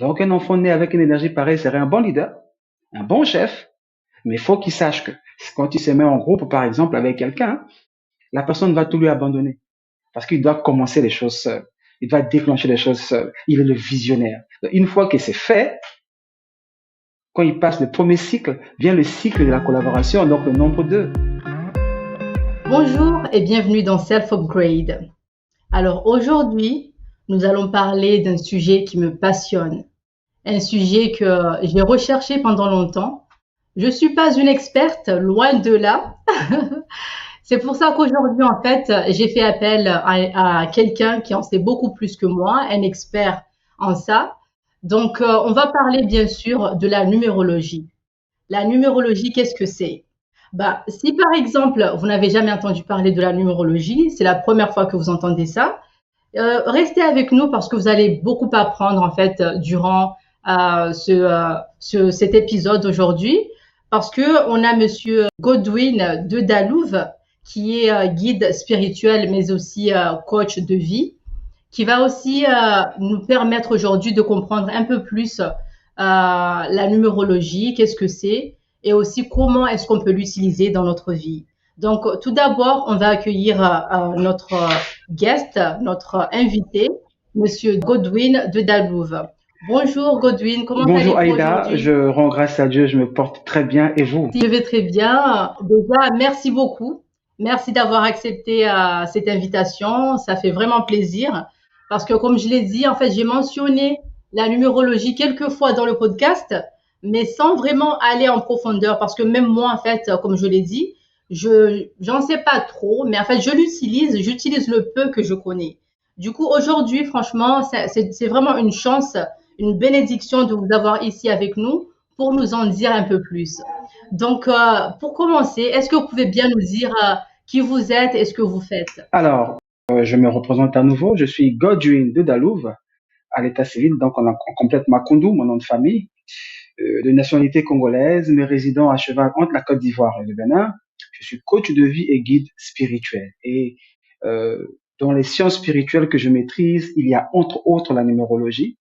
Donc, un enfant né avec une énergie pareille serait un bon leader, un bon chef, mais il faut qu'il sache que quand il se met en groupe, par exemple, avec quelqu'un, la personne va tout lui abandonner parce qu'il doit commencer les choses seul. Il doit déclencher les choses seul. Il est le visionnaire. Donc, une fois que c'est fait, quand il passe le premier cycle, vient le cycle de la collaboration, donc le nombre 2. Bonjour et bienvenue dans Self Upgrade. Alors aujourd'hui, nous allons parler d'un sujet qui me passionne, un sujet que j'ai recherché pendant longtemps. Je suis pas une experte, loin de là. C'est pour ça qu'aujourd'hui, en fait, j'ai fait appel à quelqu'un qui en sait beaucoup plus que moi, un expert en ça. Donc, on va parler bien sûr de la numérologie. La numérologie, qu'est-ce que c'est? Bah, si par exemple, vous n'avez jamais entendu parler de la numérologie, c'est la première fois que vous entendez ça, restez avec nous parce que vous allez beaucoup apprendre en fait durant cet épisode aujourd'hui, parce que on a Monsieur Godwin de Dalouve qui est guide spirituel mais aussi coach de vie, qui va aussi nous permettre aujourd'hui de comprendre un peu plus la numérologie, qu'est-ce que c'est, et aussi comment est-ce qu'on peut l'utiliser dans notre vie. Donc, tout d'abord, on va accueillir notre guest, notre invité, Monsieur Godwin de Dalouve. Bonjour Godwin, comment Bonjour allez-vous Aïda, aujourd'hui? je rends grâce à Dieu, je me porte très bien et vous? Je vais très bien. Déjà, merci beaucoup. Merci d'avoir accepté cette invitation. Ça fait vraiment plaisir. Parce que comme je l'ai dit, en fait, j'ai mentionné la numérologie quelques fois dans le podcast, mais sans vraiment aller en profondeur. Parce que même moi, en fait, comme je l'ai dit, j'en sais pas trop, mais en fait, j'utilise le peu que je connais. Du coup, aujourd'hui, franchement, c'est vraiment une chance, une bénédiction de vous avoir ici avec nous pour nous en dire un peu plus. Donc, pour commencer, est-ce que vous pouvez bien nous dire qui vous êtes et ce que vous faites? Alors, je me représente à nouveau, je suis Godwin de Dalouve, à l'état civil, donc on complète Makoundou, mon nom de famille, de nationalité congolaise, mais résident à cheval entre la Côte d'Ivoire et le Bénin. Je suis coach de vie et guide spirituel. Et euh, dans les sciences spirituelles que je maîtrise, il y a entre autres la numérologie,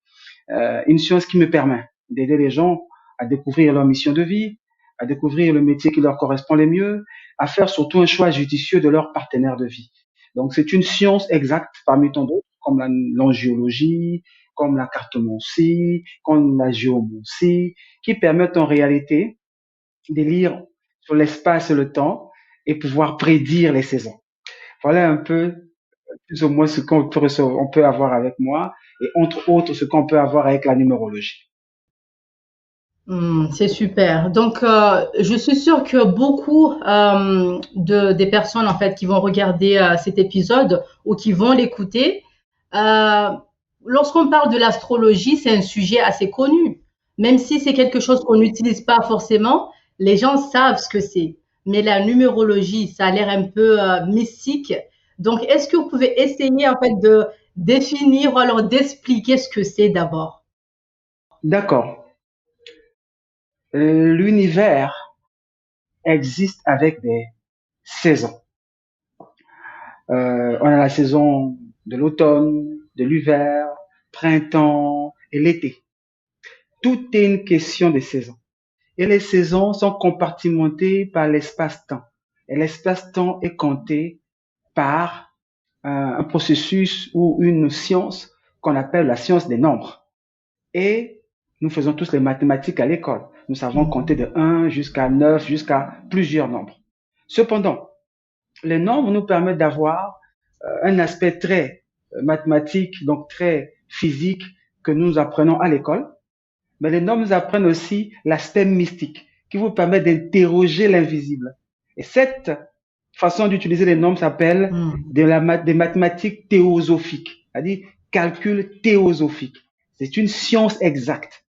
une science qui me permet d'aider les gens à découvrir leur mission de vie, à découvrir le métier qui leur correspond le mieux, à faire surtout un choix judicieux de leur partenaire de vie. Donc c'est une science exacte parmi tant d'autres, comme l'angiologie, comme la cartomancie, comme la géomancie, qui permettent en réalité de lire sur l'espace et le temps et pouvoir prédire les saisons. Voilà un peu plus ou moins ce on peut avoir avec moi et entre autres ce qu'on peut avoir avec la numérologie. C'est super. Donc, je suis sûre que beaucoup des personnes en fait qui vont regarder cet épisode ou qui vont l'écouter, euh, lorsqu'on parle de l'astrologie, c'est un sujet assez connu. Même si c'est quelque chose qu'on n'utilise pas forcément, les gens savent ce que c'est. Mais la numérologie, ça a l'air un peu mystique. Donc, est-ce que vous pouvez essayer en fait de définir ou alors d'expliquer ce que c'est d'abord? D'accord. L'univers existe avec des saisons. On a la saison de l'automne, de l'hiver, printemps et l'été. Tout est une question de saison. Et les saisons sont compartimentées par l'espace-temps. Et l'espace-temps est compté par un processus ou une science qu'on appelle la science des nombres. Et nous faisons tous les mathématiques à l'école. Nous savons compter de 1 jusqu'à 9, jusqu'à plusieurs nombres. Cependant, les nombres nous permettent d'avoir un aspect très mathématique, donc très physique, que nous apprenons à l'école. Mais les nombres nous apprennent aussi l'aspect mystique, qui vous permet d'interroger l'invisible. Et cette façon d'utiliser les nombres s'appelle Hmm. des mathématiques théosophiques, c'est-à-dire calcul théosophique. C'est une science exacte.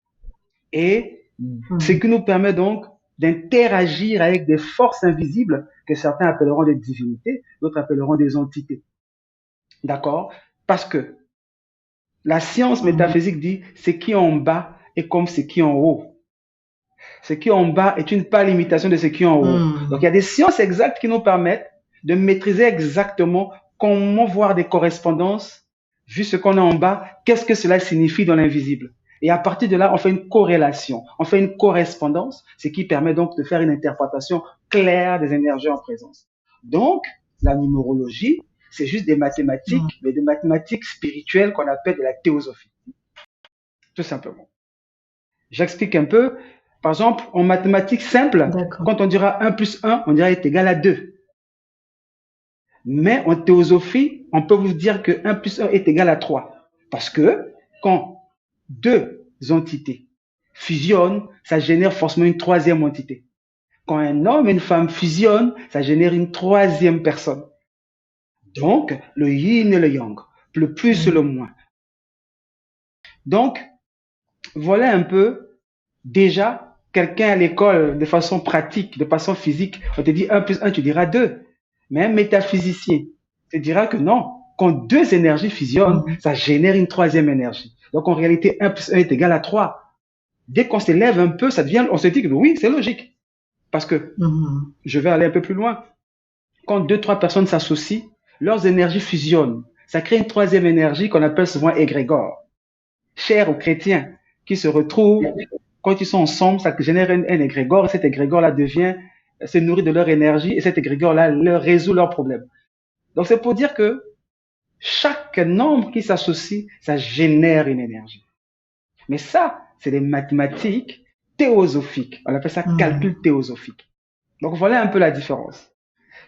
Et ce Hmm. qui nous permet donc d'interagir avec des forces invisibles que certains appelleront des divinités, d'autres appelleront des entités. D'accord? Parce que la science Hmm. métaphysique dit ce qui est en bas est comme ce qui est en haut. Ce qui est en bas est une pâle imitation de ce qui est en haut. Donc il y a Hmm. des sciences exactes qui nous permettent de maîtriser exactement comment voir des correspondances, vu ce qu'on a en bas, qu'est-ce que cela signifie dans l'invisible. Et à partir de là, on fait une corrélation, on fait une correspondance, ce qui permet donc de faire une interprétation claire des énergies en présence. Donc, la numérologie, c'est juste des mathématiques, Mm. mais des mathématiques spirituelles qu'on appelle de la théosophie, tout simplement. J'explique un peu. Par exemple, en mathématiques simples, D'accord. quand on dira 1 plus 1, on dira est égal à 2. Mais en théosophie, on peut vous dire que 1 plus 1 est égal à 3. Parce que quand deux entités fusionnent, ça génère forcément une troisième entité. Quand un homme et une femme fusionnent, ça génère une troisième personne. Donc, le yin et le yang, le plus et le moins. Donc, voilà un peu, déjà, quelqu'un à l'école, de façon pratique, de façon physique, on te dit 1 plus 1, tu diras 2. Mais un métaphysicien te dira que non, quand deux énergies fusionnent, Mhm. ça génère une troisième énergie. Donc, en réalité, 1 plus 1 est égal à 3. Dès qu'on s'élève un peu, ça devient, on se dit que oui, c'est logique. Parce que, Mhm. je vais aller un peu plus loin. Quand deux, trois personnes s'associent, leurs énergies fusionnent. Ça crée une troisième énergie qu'on appelle souvent égrégore. Chers aux chrétiens qui se retrouvent, quand ils sont ensemble, ça génère un égrégore et cet égrégore-là se nourrit de leur énergie et cet égrégore-là leur résout leurs problèmes. Donc c'est pour dire que chaque nombre qui s'associe, ça génère une énergie. Mais ça, c'est des mathématiques théosophiques. On appelle ça Mhm. calcul théosophique. Donc voilà un peu la différence.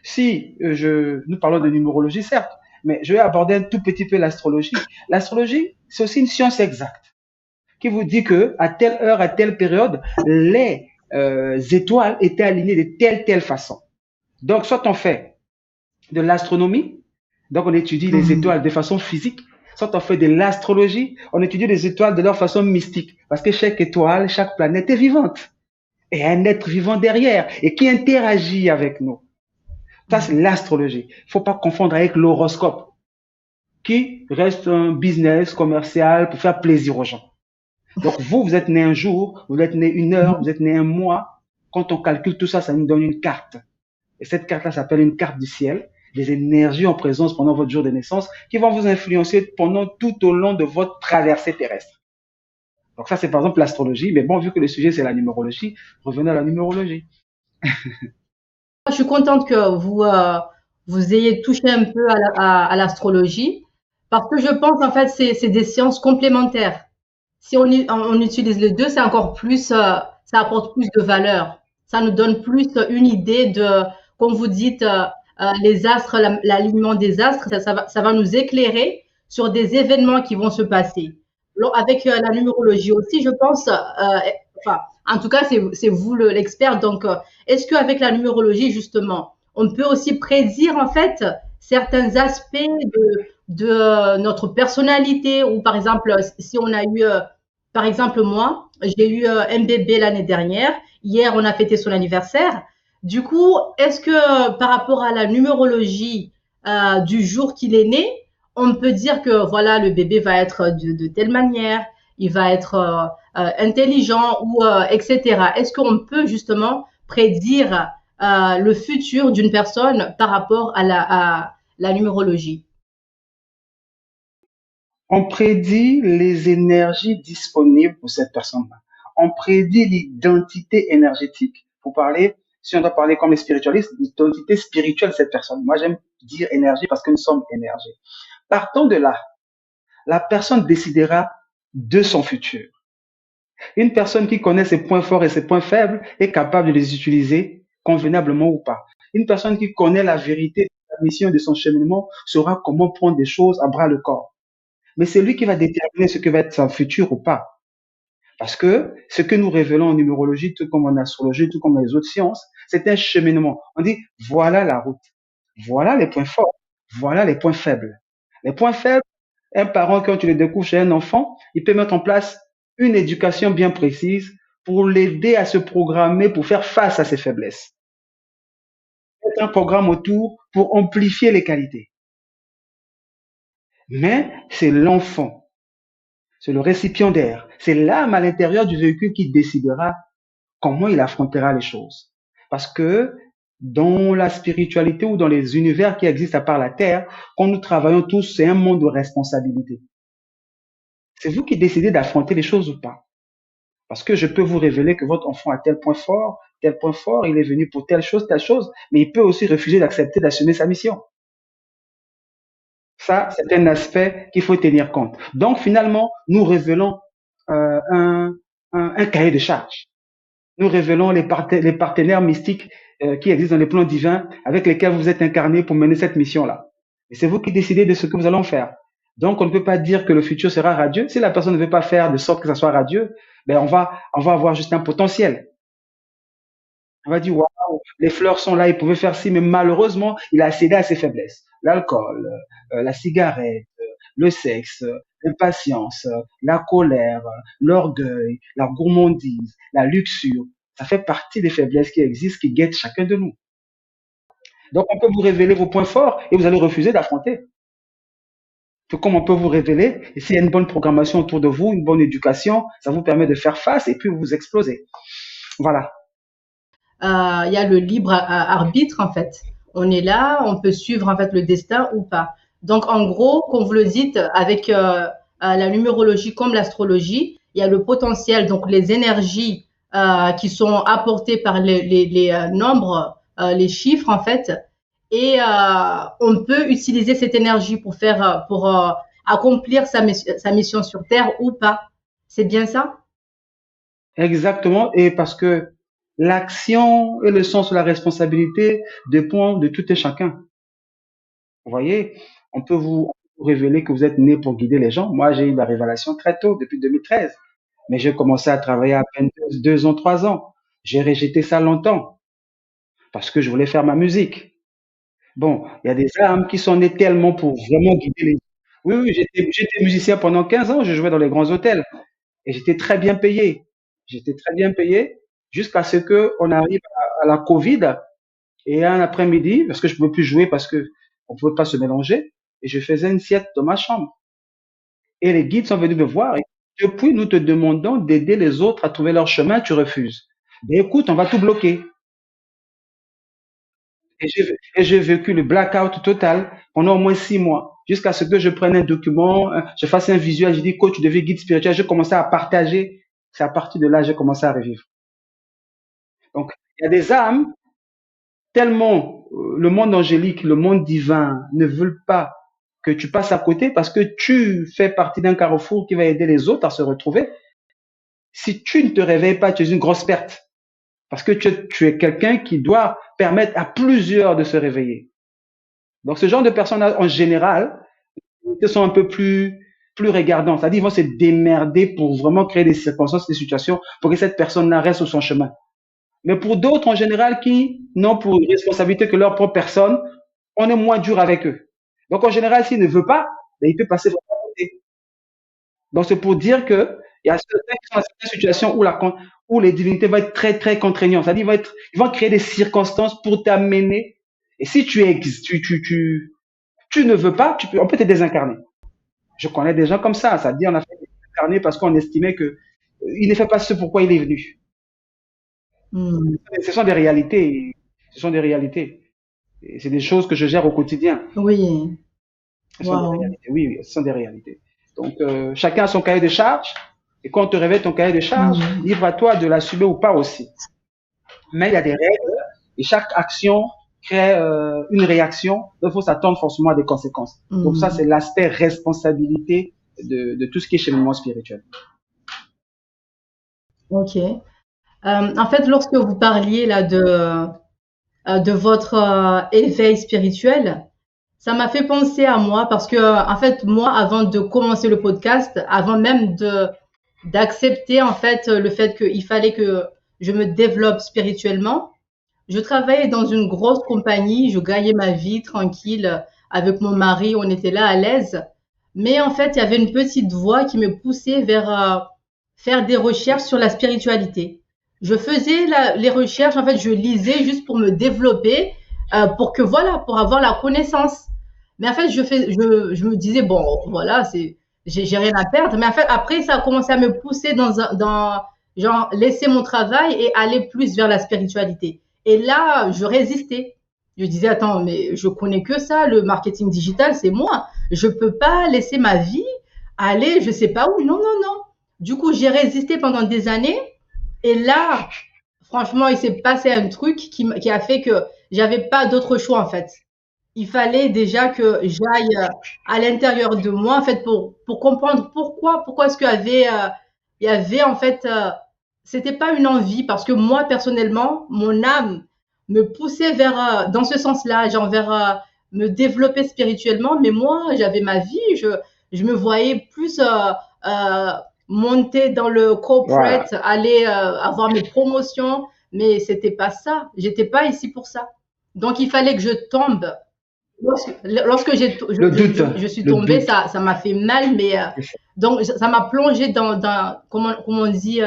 Si nous parlons de numérologie, certes, mais je vais aborder un tout petit peu l'astrologie. L'astrologie, c'est aussi une science exacte qui vous dit que à telle heure, à telle période, les étoiles étaient alignées de telle façon. Donc, soit on fait de l'astronomie, donc on étudie les Mhm. étoiles de façon physique, soit on fait de l'astrologie, on étudie les étoiles de leur façon mystique, parce que chaque étoile, chaque planète est vivante et un être vivant derrière et qui interagit avec nous. Ça, c'est l'astrologie. Il ne faut pas confondre avec l'horoscope, qui reste un business commercial pour faire plaisir aux gens. Donc, vous êtes né un jour, vous êtes né une heure, vous êtes né un mois. Quand on calcule tout ça, ça nous donne une carte. Et cette carte-là s'appelle une carte du ciel, des énergies en présence pendant votre jour de naissance qui vont vous influencer pendant tout au long de votre traversée terrestre. Donc ça, c'est par exemple l'astrologie. Mais bon, vu que le sujet, c'est la numérologie, revenez à la numérologie. Je suis contente que vous ayez touché un peu à l'astrologie parce que je pense en fait c'est des sciences complémentaires. Si on utilise les deux, c'est encore plus, ça apporte plus de valeur. Ça nous donne plus une idée de, comme vous dites, les astres, l'alignement des astres, ça va nous éclairer sur des événements qui vont se passer. Alors, avec la numérologie aussi, je pense, enfin, en tout cas, c'est vous l'expert. Donc, est-ce qu'avec la numérologie, justement, on peut aussi prédire en fait certains aspects de notre personnalité ou par exemple, si on a eu par exemple, moi, j'ai eu un bébé l'année dernière. Hier, on a fêté son anniversaire. Du coup, est-ce que par rapport à la numérologie du jour qu'il est né, on peut dire que voilà, le bébé va être de telle manière, il va être intelligent ou etc. Est-ce qu'on peut justement prédire le futur d'une personne par rapport à la numérologie? On prédit les énergies disponibles pour cette personne-là. On prédit l'identité énergétique. Pour parler, si on doit parler comme les spiritualistes, l'identité spirituelle de cette personne. Moi, j'aime dire énergie parce que nous sommes énergie. Partant de là, la personne décidera de son futur. Une personne qui connaît ses points forts et ses points faibles est capable de les utiliser convenablement ou pas. Une personne qui connaît la vérité de la mission de son cheminement saura comment prendre des choses à bras le corps. Mais c'est lui qui va déterminer ce que va être son futur ou pas. Parce que ce que nous révélons en numérologie, tout comme en astrologie, tout comme dans les autres sciences, c'est un cheminement. On dit, voilà la route. Voilà les points forts. Voilà les points faibles. Les points faibles, un parent, quand tu le découvres chez un enfant, il peut mettre en place une éducation bien précise pour l'aider à se programmer pour faire face à ses faiblesses. Mettre un programme autour pour amplifier les qualités. Mais c'est l'enfant, c'est le récipiendaire, c'est l'âme à l'intérieur du véhicule qui décidera comment il affrontera les choses. Parce que dans la spiritualité ou dans les univers qui existent à part la Terre, quand nous travaillons tous, c'est un monde de responsabilité. C'est vous qui décidez d'affronter les choses ou pas. Parce que je peux vous révéler que votre enfant a tel point fort, il est venu pour telle chose, mais il peut aussi refuser d'accepter d'assumer sa mission. Ça, c'est un aspect qu'il faut tenir compte. Donc, finalement, nous révélons euh, un, un cahier de charges. Nous révélons les partenaires mystiques qui existent dans les plans divins avec lesquels vous êtes incarnés pour mener cette mission-là. Et c'est vous qui décidez de ce que vous allez faire. Donc, on ne peut pas dire que le futur sera radieux. Si la personne ne veut pas faire de sorte que ça soit radieux, ben on va avoir juste un potentiel. On va dire, waouh, les fleurs sont là, il pouvait faire ci, mais malheureusement, il a cédé à ses faiblesses. L'alcool, la cigarette, le sexe, l'impatience, la colère, l'orgueil, la gourmandise, la luxure. Ça fait partie des faiblesses qui existent, qui guettent chacun de nous. Donc, on peut vous révéler vos points forts et vous allez refuser d'affronter. Tout comme on peut vous révéler, et s'il y a une bonne programmation autour de vous, une bonne éducation, ça vous permet de faire face et puis vous exploser. Voilà. Il y a le libre arbitre en fait. On est là, on peut suivre en fait le destin ou pas. Donc en gros, comme vous le dites, avec la numérologie comme l'astrologie, il y a le potentiel, donc les énergies qui sont apportées par les nombres, les chiffres en fait, et on peut utiliser cette énergie pour faire, pour accomplir sa mission sur Terre ou pas. C'est bien ça? Exactement. Et parce que l'action et le sens de la responsabilité dépendent de tout et chacun. Vous voyez, on peut vous révéler que vous êtes né pour guider les gens. Moi, j'ai eu la révélation très tôt, depuis 2013. Mais j'ai commencé à travailler à peine 2 ans, 3 ans. J'ai rejeté ça longtemps parce que je voulais faire ma musique. Bon, il y a des âmes qui sont nées tellement pour vraiment guider les gens. Oui, oui, j'étais musicien pendant 15 ans. Je jouais dans les grands hôtels et j'étais très bien payé. J'étais très bien payé jusqu'à ce que on arrive à la Covid et un après-midi, parce que je pouvais plus jouer parce que on pouvait pas se mélanger, et je faisais une sieste dans ma chambre. Et les guides sont venus me voir et depuis nous te demandons d'aider les autres à trouver leur chemin, tu refuses. Ben écoute, on va tout bloquer. Et j'ai vécu le blackout total pendant au moins 6 mois, jusqu'à ce que je prenne un document, je fasse un visuel, je dis coach, tu deviens guide spirituel, j'ai commencé à partager. C'est à partir de là que j'ai commencé à revivre. Donc, il y a des âmes tellement le monde angélique, le monde divin ne veulent pas que tu passes à côté parce que tu fais partie d'un carrefour qui va aider les autres à se retrouver. Si tu ne te réveilles pas, tu es une grosse perte parce que tu es quelqu'un qui doit permettre à plusieurs de se réveiller. Donc ce genre de personnes en général sont un peu plus regardants, c'est-à-dire ils vont se démerder pour vraiment créer des circonstances, des situations pour que cette personne-là reste sur son chemin. Mais pour d'autres en général qui n'ont pour responsabilité que leur propre personne, on est moins dur avec eux. Donc en général, s'il ne veut pas, ben, il peut passer vraiment à côté. Donc c'est pour dire que il y a certains qui sont dans certaines situations où les divinités vont être très très contraignantes. C'est-à-dire ils vont créer des circonstances pour t'amener. Et si tu ne veux pas, on peut te désincarner. Je connais des gens comme ça. C'est-à-dire on a fait désincarner parce qu'on estimait que il ne fait pas ce pourquoi il est venu. Hmm. Ce sont des réalités. Ce sont des réalités. Et c'est des choses que je gère au quotidien. Oui. Ce sont des Wow. réalités. Oui, oui, ce sont des réalités. Donc, chacun a son cahier de charge. Et quand on te révèle ton cahier de charge, Hmm. libre à toi de l'assumer ou pas aussi. Mais il y a des règles et chaque action crée une réaction. Donc, il faut s'attendre forcément à des conséquences. Donc, ça, c'est Hmm. l'aspect responsabilité de tout ce qui est cheminement spirituel. Ok. En fait, lorsque vous parliez là de votre éveil spirituel, ça m'a fait penser à moi parce que, en fait, moi, avant de commencer le podcast, avant même d'accepter, en fait, le fait qu'il fallait que je me développe spirituellement, je travaillais dans une grosse compagnie, je gagnais ma vie tranquille avec mon mari, on était là à l'aise. Mais en fait, il y avait une petite voix qui me poussait vers faire des recherches sur la spiritualité. Je faisais les recherches, en fait, je lisais juste pour me développer, pour que voilà, pour avoir la connaissance. Mais en fait, je me disais bon, voilà, j'ai rien à perdre. Mais en fait, après, ça a commencé à me pousser dans genre laisser mon travail et aller plus vers la spiritualité. Et là, je résistais. Je disais attends, mais je connais que ça, le marketing digital, c'est moi. Je peux pas laisser ma vie aller, je sais pas où. Non, non, non. Du coup, j'ai résisté pendant des années. Et là, franchement, il s'est passé un truc qui a fait que j'avais pas d'autre choix, en fait. Il fallait déjà que j'aille à l'intérieur de moi, en fait, pour comprendre pourquoi est-ce il y avait, en fait, c'était pas une envie, parce que moi, personnellement, mon âme me poussait dans ce sens-là, genre vers me développer spirituellement, mais moi, j'avais ma vie, je me voyais plus euh, monter dans le Voilà. corporate, aller avoir mes promotions, mais c'était pas ça. J'étais pas ici pour ça. Donc, il fallait que je tombe. Lorsque Le doute, je suis le tombée, doute. ça m'a fait mal, mais C'est ça. donc ça m'a plongée comment on dit,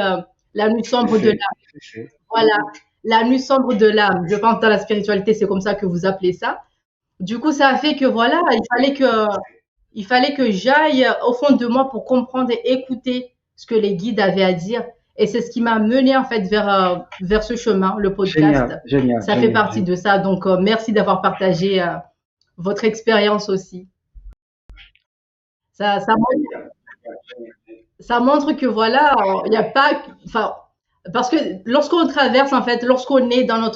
la nuit C'est sombre de c'est- l'âme. c'est- Voilà, la nuit sombre de l'âme. Je pense que dans la spiritualité, c'est comme ça que vous appelez ça. Du coup, ça a fait que voilà, il fallait que j'aille au fond de moi pour comprendre et écouter ce que les guides avaient à dire. Et c'est ce qui m'a mené en fait vers ce chemin, le podcast. Génial, génial, Ça fait génial, partie génial. de ça. Donc, merci d'avoir partagé votre expérience aussi. Ça, ça, montre, ça montre que voilà, il n'y a pas, enfin, parce que lorsqu'on traverse, en fait, lorsqu'on est dans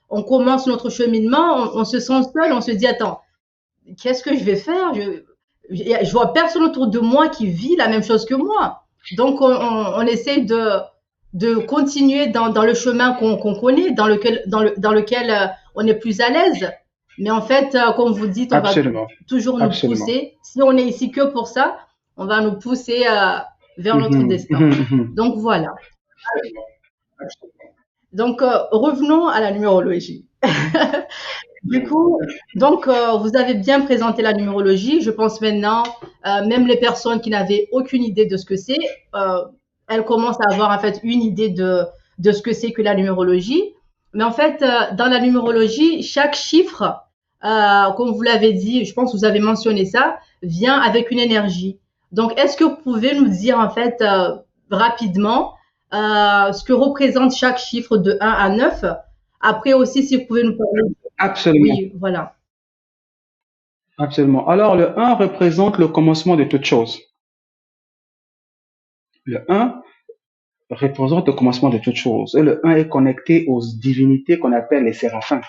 on commence notre cheminement, on se sent seul, on se dit, attends, qu'est-ce que je vais faire? Je vois personne autour de moi qui vit la même chose que moi. Donc, on essaye de continuer dans le chemin qu'on connaît, dans lequel on est plus à l'aise. Mais en fait, comme vous dites, on va Absolument, toujours nous absolument. pousser. Si on est ici que pour ça, on va nous pousser vers notre Mhm, destin. mhm, mhm. Donc voilà. Donc revenons à la numérologie. Du coup, donc vous avez bien présenté la numérologie. Je pense maintenant, même les personnes qui n'avaient aucune idée de ce que c'est, euh, elles commencent à avoir en fait une idée de ce que c'est que la numérologie. Mais en fait, dans la numérologie, chaque chiffre, comme vous l'avez dit, je pense que vous avez mentionné ça, vient avec une énergie. Donc, est-ce que vous pouvez nous dire en fait rapidement ce que représente chaque chiffre de 1 à 9? Après aussi, si vous pouvez nous parler. Absolument, Oui, voilà. absolument. Alors, le un représente le commencement de toute chose. Le un représente le commencement de toute chose. Et le un est connecté aux divinités qu'on appelle les séraphins.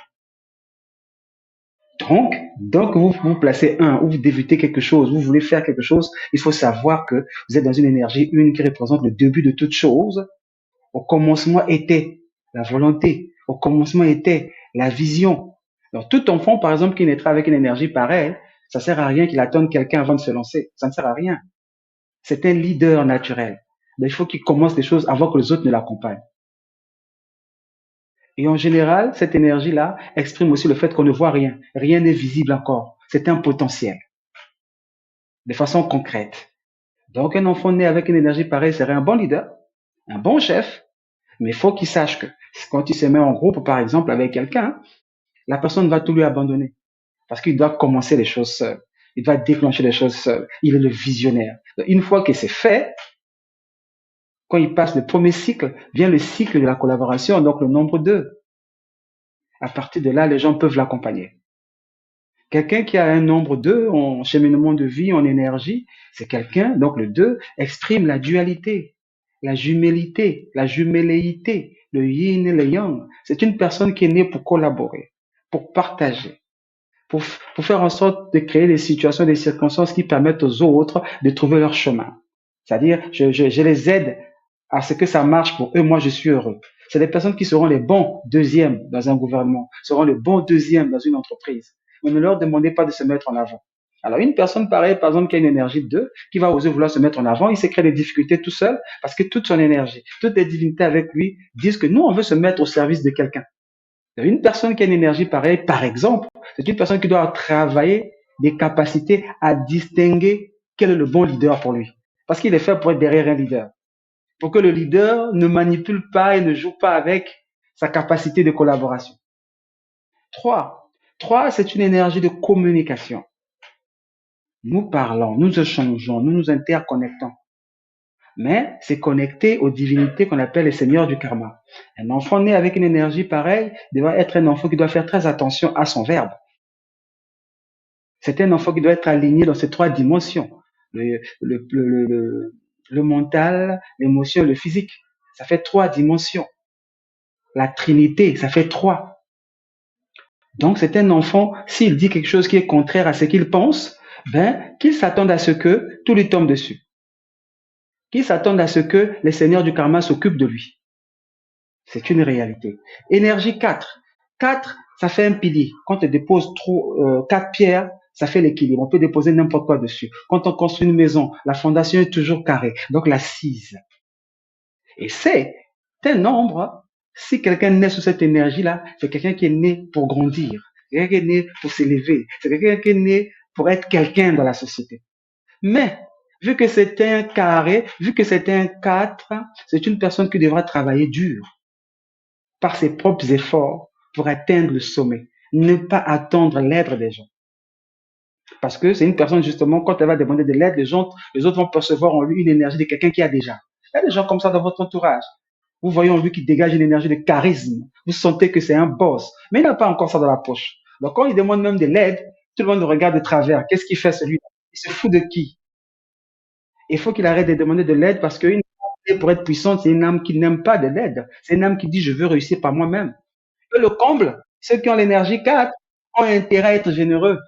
Donc vous placez un ou vous débutez quelque chose, vous voulez faire quelque chose, il faut savoir que vous êtes dans une énergie une qui représente le début de toute chose. Au commencement était la volonté. Au commencement était la vision. Donc, tout enfant, par exemple, qui naîtra avec une énergie pareille, ça sert à rien qu'il attende quelqu'un avant de se lancer. Ça ne sert à rien. C'est un leader naturel. Mais il faut qu'il commence des choses avant que les autres ne l'accompagnent. Et en général, cette énergie-là exprime aussi le fait qu'on ne voit rien. Rien n'est visible encore. C'est un potentiel, de façon concrète. Donc, un enfant né avec une énergie pareille serait un bon leader, un bon chef, mais il faut qu'il sache que quand il se met en groupe, par exemple, avec quelqu'un, la personne va tout lui abandonner parce qu'il doit commencer les choses seul. Il doit déclencher les choses seul. Il est le visionnaire. Donc, une fois que c'est fait, quand il passe le premier cycle, vient le cycle de la collaboration, donc le nombre 2. À partir de là, les gens peuvent l'accompagner. Quelqu'un qui a un nombre 2 en cheminement de vie, en énergie, c'est quelqu'un, donc le 2 exprime la dualité, la jumélité, la jumelléité, le yin et le yang. C'est une personne qui est née pour collaborer, pour partager, pour, pour faire en sorte de créer des situations, des circonstances qui permettent aux autres de trouver leur chemin. C'est-à-dire, je les aide à ce que ça marche pour eux, moi je suis heureux. C'est des personnes qui seront les bons deuxièmes dans un gouvernement, seront les bons deuxièmes dans une entreprise. Mais ne leur demandez pas de se mettre en avant. Alors une personne pareille, par exemple, qui a une énergie de 2, qui va oser vouloir se mettre en avant, il se crée des difficultés tout seul parce que toute son énergie, toutes les divinités avec lui disent que nous, on veut se mettre au service de quelqu'un. Une personne qui a une énergie pareille, par exemple, c'est une personne qui doit travailler des capacités à distinguer quel est le bon leader pour lui. Parce qu'il est fait pour être derrière un leader. Pour que le leader ne manipule pas et ne joue pas avec sa capacité de collaboration. 3. 3, c'est une énergie de communication. Nous parlons, nous échangeons, nous nous interconnectons. Mais c'est connecté aux divinités qu'on appelle les seigneurs du karma. Un enfant né avec une énergie pareille doit être un enfant qui doit faire très attention à son verbe. C'est un enfant qui doit être aligné dans ces 3 dimensions. le mental, l'émotion, le physique. Ça fait 3 dimensions. La trinité, ça fait 3. Donc, c'est un enfant, s'il dit quelque chose qui est contraire à ce qu'il pense, qu'il s'attende à ce que tout lui tombe dessus. Qu'il s'attende à ce que les seigneurs du karma s'occupent de lui. C'est une réalité. Énergie 4. 4, ça fait un pilier. Quand on dépose 4 pierres, ça fait l'équilibre. On peut déposer n'importe quoi dessus. Quand on construit une maison, la fondation est toujours carrée. Donc, l'assise. Et c'est un nombre. Si quelqu'un naît sous cette énergie-là, c'est quelqu'un qui est né pour grandir. C'est quelqu'un qui est né pour s'élever. C'est quelqu'un qui est né pour être quelqu'un dans la société. Mais, vu que c'est un carré, vu que c'est un 4, c'est une personne qui devra travailler dur par ses propres efforts pour atteindre le sommet. Ne pas attendre l'aide des gens. Parce que c'est une personne, justement, quand elle va demander de l'aide, les autres vont percevoir en lui une énergie de quelqu'un qui a déjà. Il y a des gens comme ça dans votre entourage. Vous voyez en lui qui dégage une énergie de charisme. Vous sentez que c'est un boss. Mais il n'a pas encore ça dans la poche. Donc quand il demande même de l'aide, tout le monde le regarde de travers. Qu'est-ce qu'il fait celui-là? Il se fout de qui? Il faut qu'il arrête de demander de l'aide parce qu'une âme pour être puissante, c'est une âme qui n'aime pas de l'aide. C'est une âme qui dit je veux réussir par moi-même. Et le comble, ceux qui ont l'énergie 4 ont intérêt à être généreux.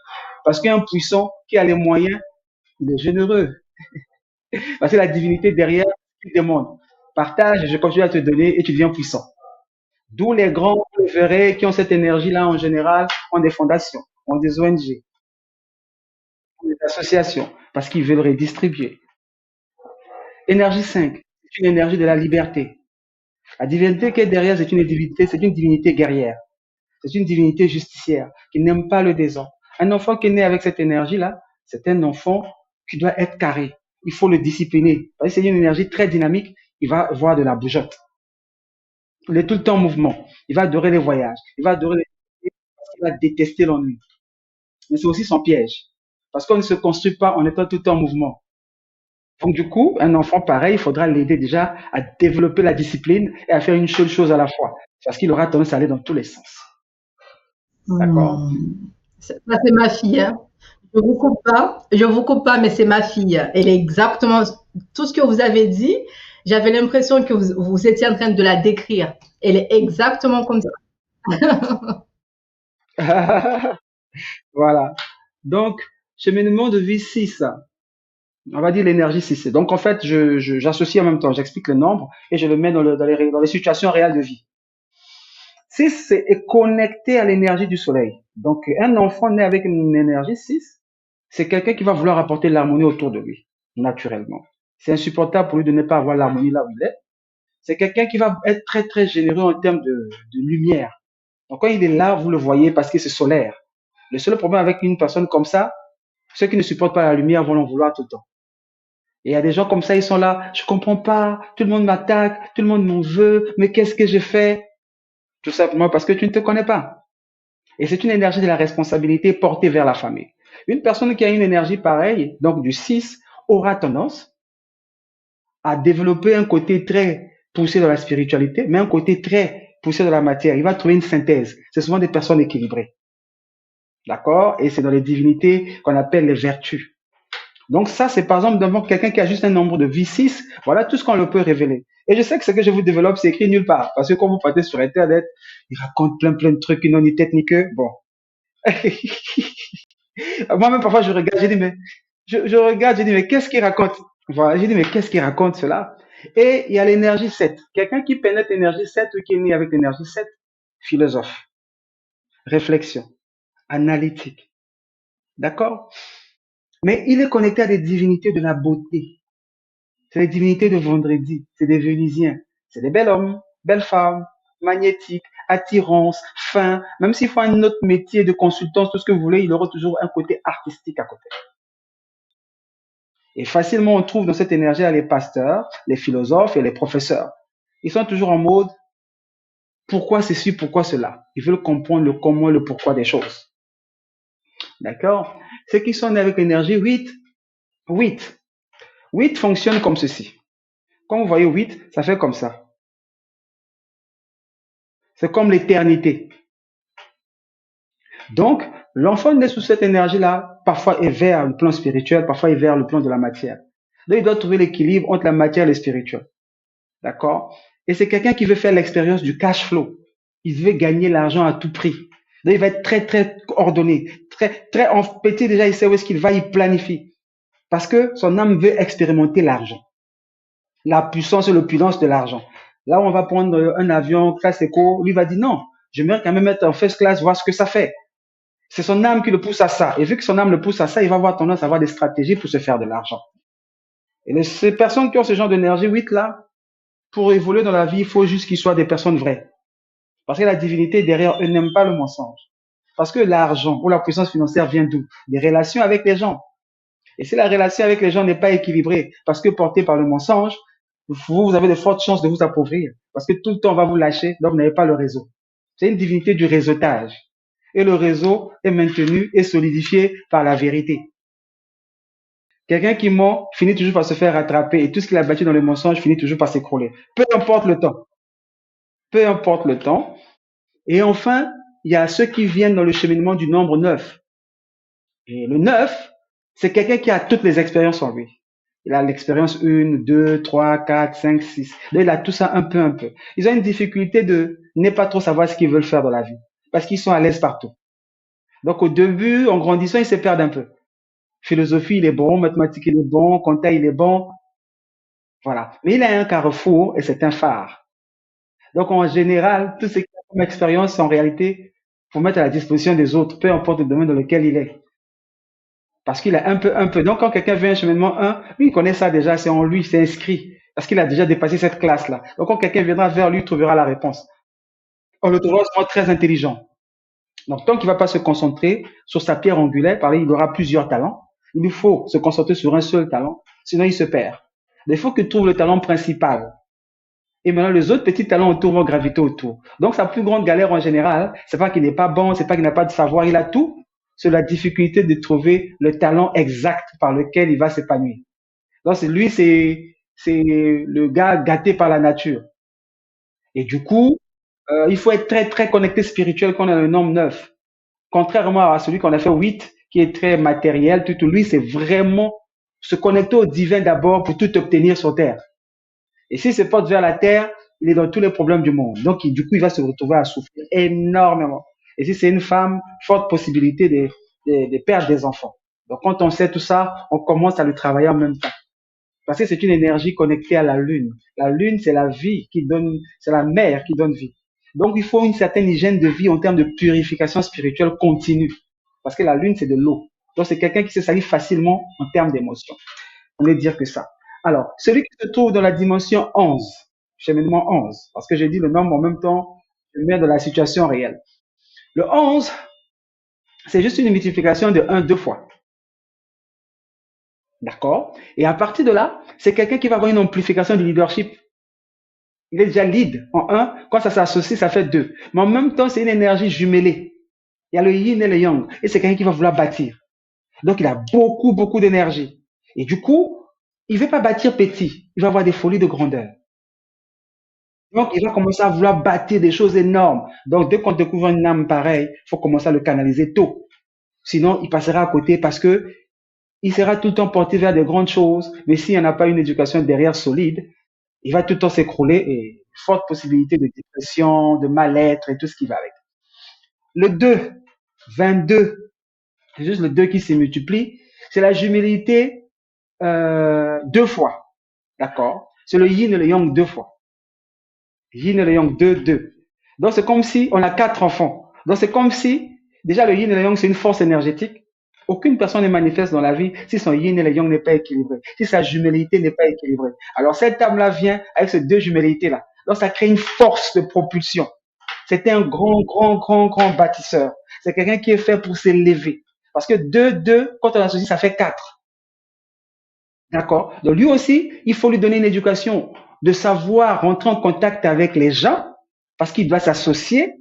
Parce qu'un puissant qui a les moyens, il est généreux. Parce que la divinité derrière, il demande. Partage, je continue à te donner et tu deviens puissant. D'où les grands, vous le verrez, qui ont cette énergie-là en général, ont des fondations, ont des ONG, ont des associations, parce qu'ils veulent redistribuer. Énergie 5, c'est une énergie de la liberté. La divinité qui est derrière, c'est une divinité guerrière. C'est une divinité justicière qui n'aime pas le désordre. Un enfant qui est né avec cette énergie-là, c'est un enfant qui doit être carré. Il faut le discipliner. Parce que c'est une énergie très dynamique. Il va avoir de la bougeotte. Il est tout le temps en mouvement. Il va adorer les voyages. Il va adorer parce qu'il va détester l'ennui. Mais c'est aussi son piège. Parce qu'on ne se construit pas en étant tout le temps en mouvement. Donc du coup, un enfant pareil, il faudra l'aider déjà à développer la discipline et à faire une seule chose à la fois. Parce qu'il aura tendance à aller dans tous les sens. D'accord? Ça, c'est ma fille, hein. Je vous coupe pas, mais c'est ma fille. Elle est exactement tout ce que vous avez dit. J'avais l'impression que vous étiez en train de la décrire. Elle est exactement comme ça. Voilà. Donc, cheminement de vie 6. On va dire l'énergie 6. Donc, en fait, j'associe en même temps, j'explique le nombre et je le mets dans les situations réelles de vie. 6 est connecté à l'énergie du soleil. Donc, un enfant né avec une énergie 6, c'est quelqu'un qui va vouloir apporter l'harmonie autour de lui, naturellement. C'est insupportable pour lui de ne pas avoir l'harmonie là où il est. C'est quelqu'un qui va être très, très généreux en termes de lumière. Donc, quand il est là, vous le voyez parce que c'est solaire. Le seul problème avec une personne comme ça, ceux qui ne supportent pas la lumière vont l'en vouloir tout le temps. Et il y a des gens comme ça, ils sont là, je comprends pas, tout le monde m'attaque, tout le monde m'en veut, mais qu'est-ce que je fais? Tout simplement parce que tu ne te connais pas. Et c'est une énergie de la responsabilité portée vers la famille. Une personne qui a une énergie pareille, donc du 6, aura tendance à développer un côté très poussé dans la spiritualité, mais un côté très poussé dans la matière. Il va trouver une synthèse. C'est souvent des personnes équilibrées. D'accord? Et c'est dans les divinités qu'on appelle les vertus. Donc ça, c'est par exemple devant quelqu'un qui a juste un nombre de vie 6. Voilà tout ce qu'on le peut révéler. Et je sais que ce que je vous développe, c'est écrit nulle part. Parce que quand vous partez sur Internet, ils racontent plein de trucs qui n'ont ni tête ni queue. Bon. Moi-même, parfois, je regarde, je regarde, je dis, mais qu'est-ce qu'il raconte? Voilà, je dis, mais qu'est-ce qu'il raconte cela? Et il y a l'énergie 7. Quelqu'un qui pénètre l'énergie 7 ou qui est né avec l'énergie 7, philosophe, réflexion, analytique. D'accord? Mais il est connecté à des divinités de la beauté. C'est les divinités de vendredi. C'est des Vénusiens. C'est des bels hommes, belles femmes, magnétiques, attirance, fin. Même s'il faut un autre métier de consultance, tout ce que vous voulez, il aura toujours un côté artistique à côté. Et facilement, on trouve dans cette énergie les pasteurs, les philosophes et les professeurs. Ils sont toujours en mode pourquoi ceci, pourquoi cela. Ils veulent comprendre le comment, le pourquoi des choses. D'accord? Ceux qui sont nés avec l'énergie 8, 8. 8 fonctionne comme ceci. Quand vous voyez 8, ça fait comme ça. C'est comme l'éternité. Donc, L'enfant né sous cette énergie-là, parfois est vers le plan spirituel, parfois est vers le plan de la matière. Donc, il doit trouver l'équilibre entre la matière et le spirituel. D'accord? Et c'est quelqu'un qui veut faire l'expérience du cash flow. Il veut gagner l'argent à tout prix. Donc, il va être très, très ordonné, très en petit déjà, il sait où est-ce qu'il va, il planifie. Parce que son âme veut expérimenter l'argent. La puissance et l'opulence de l'argent. Là où on va prendre un avion classe éco, lui va dire non, j'aimerais quand même être en first class, voir ce que ça fait. C'est son âme qui le pousse à ça. Et vu que son âme le pousse à ça, il va avoir tendance à avoir des stratégies pour se faire de l'argent. Et ces personnes qui ont ce genre d'énergie 8 là, pour évoluer dans la vie, il faut juste qu'ils soient des personnes vraies. Parce que la divinité derrière eux n'aime pas le mensonge. Parce que l'argent ou la puissance financière vient d'où? Des relations avec les gens. Et si la relation avec les gens n'est pas équilibrée, parce que portée par le mensonge, vous avez de fortes chances de vous appauvrir. Parce que tout le temps, on va vous lâcher, donc vous n'avez pas le réseau. C'est une divinité du réseautage. Et le réseau est maintenu et solidifié par la vérité. Quelqu'un qui ment finit toujours par se faire rattraper et tout ce qu'il a battu dans le mensonge finit toujours par s'écrouler. Peu importe le temps. Peu importe le temps. Et enfin, il y a ceux qui viennent dans le cheminement du nombre 9. Et le 9, c'est quelqu'un qui a toutes les expériences en lui. Il a l'expérience 1, 2, 3, 4, 5, 6. Là, il a tout ça un peu, un peu. Ils ont une difficulté de ne pas trop savoir ce qu'ils veulent faire dans la vie. Parce qu'ils sont à l'aise partout. Donc, au début, en grandissant, ils se perdent un peu. Philosophie, il est bon. Mathématiques, il est bon. Compta, il est bon. Voilà. Mais il a un carrefour et c'est un phare. Donc, en général, tout ce qu'il a comme expérience, en réalité, faut mettre à la disposition des autres, peu importe le domaine dans lequel il est. Parce qu'il a un peu, un peu. Donc, quand quelqu'un vient un cheminement 1, lui, il connaît ça déjà, c'est en lui, c'est inscrit. Parce qu'il a déjà dépassé cette classe-là. Donc, quand quelqu'un viendra vers lui, il trouvera la réponse. On le trouvera souvent très intelligent. Donc, tant qu'il ne va pas se concentrer sur sa pierre angulaire, par là, il aura plusieurs talents. Il lui faut se concentrer sur un seul talent, sinon il se perd. Il faut qu'il trouve le talent principal. Et maintenant, les autres petits talents autour vont graviter autour. Donc, sa plus grande galère en général, c'est pas qu'il n'est pas bon, c'est pas qu'il n'a pas de savoir, il a tout. C'est la difficulté de trouver le talent exact par lequel il va s'épanouir. Donc, c'est le gars gâté par la nature. Et du coup, il faut être très, très connecté spirituel quand on a le nombre 9. Contrairement à celui qu'on a fait 8, qui est très matériel, tout lui, c'est vraiment se connecter au divin d'abord pour tout obtenir sur Terre. Et s'il se porte vers la terre, il est dans tous les problèmes du monde. Donc, du coup, il va se retrouver à souffrir énormément. Et si c'est une femme, forte possibilité de perdre des enfants. Donc, quand on sait tout ça, on commence à le travailler en même temps. Parce que c'est une énergie connectée à la lune. La lune, c'est la vie qui donne, c'est la mère qui donne vie. Donc, il faut une certaine hygiène de vie en termes de purification spirituelle continue. Parce que la lune, c'est de l'eau. Donc, c'est quelqu'un qui se salit facilement en termes d'émotion. On ne dire que ça. Alors, celui qui se trouve dans la dimension 11, cheminement 11, parce que j'ai dit le nombre en même temps, je mets dans la situation réelle. Le 11, c'est juste une multiplication de 1 deux fois. D'accord? Et à partir de là, c'est quelqu'un qui va avoir une amplification du leadership. Il est déjà lead en 1, quand ça s'associe, ça fait 2. Mais en même temps, c'est une énergie jumelée. Il y a le yin et le yang. Et c'est quelqu'un qui va vouloir bâtir. Donc, il a beaucoup, beaucoup d'énergie. Et du coup, il ne veut pas bâtir petit. Il va avoir des folies de grandeur. Donc, il va commencer à vouloir bâtir des choses énormes. Donc, dès qu'on découvre une âme pareille, il faut commencer à le canaliser tôt. Sinon, il passera à côté parce que il sera tout le temps porté vers des grandes choses. Mais s'il n'y en a pas une éducation derrière solide, il va tout le temps s'écrouler et forte possibilité de dépression, de mal-être et tout ce qui va avec. Le 2, 22, c'est juste le 2 qui se multiplie. C'est la jumélité deux fois. D'accord? C'est le yin et le yang deux fois. Yin et le yang, 2, 2. Donc, c'est comme si on a 4 enfants. Donc, c'est comme si, déjà, le yin et le yang, c'est une force énergétique. Aucune personne ne manifeste dans la vie si son yin et le yang n'est pas équilibré, si sa jumélité n'est pas équilibrée. Alors, cette âme-là vient avec ces deux jumelités-là. Donc, ça crée une force de propulsion. C'était un grand, grand, grand, grand bâtisseur. C'est quelqu'un qui est fait pour s'élever. Parce que 2, 2, quand on associe, ça fait 4. D'accord? Donc, lui aussi, il faut lui donner une éducation de savoir rentrer en contact avec les gens parce qu'il doit s'associer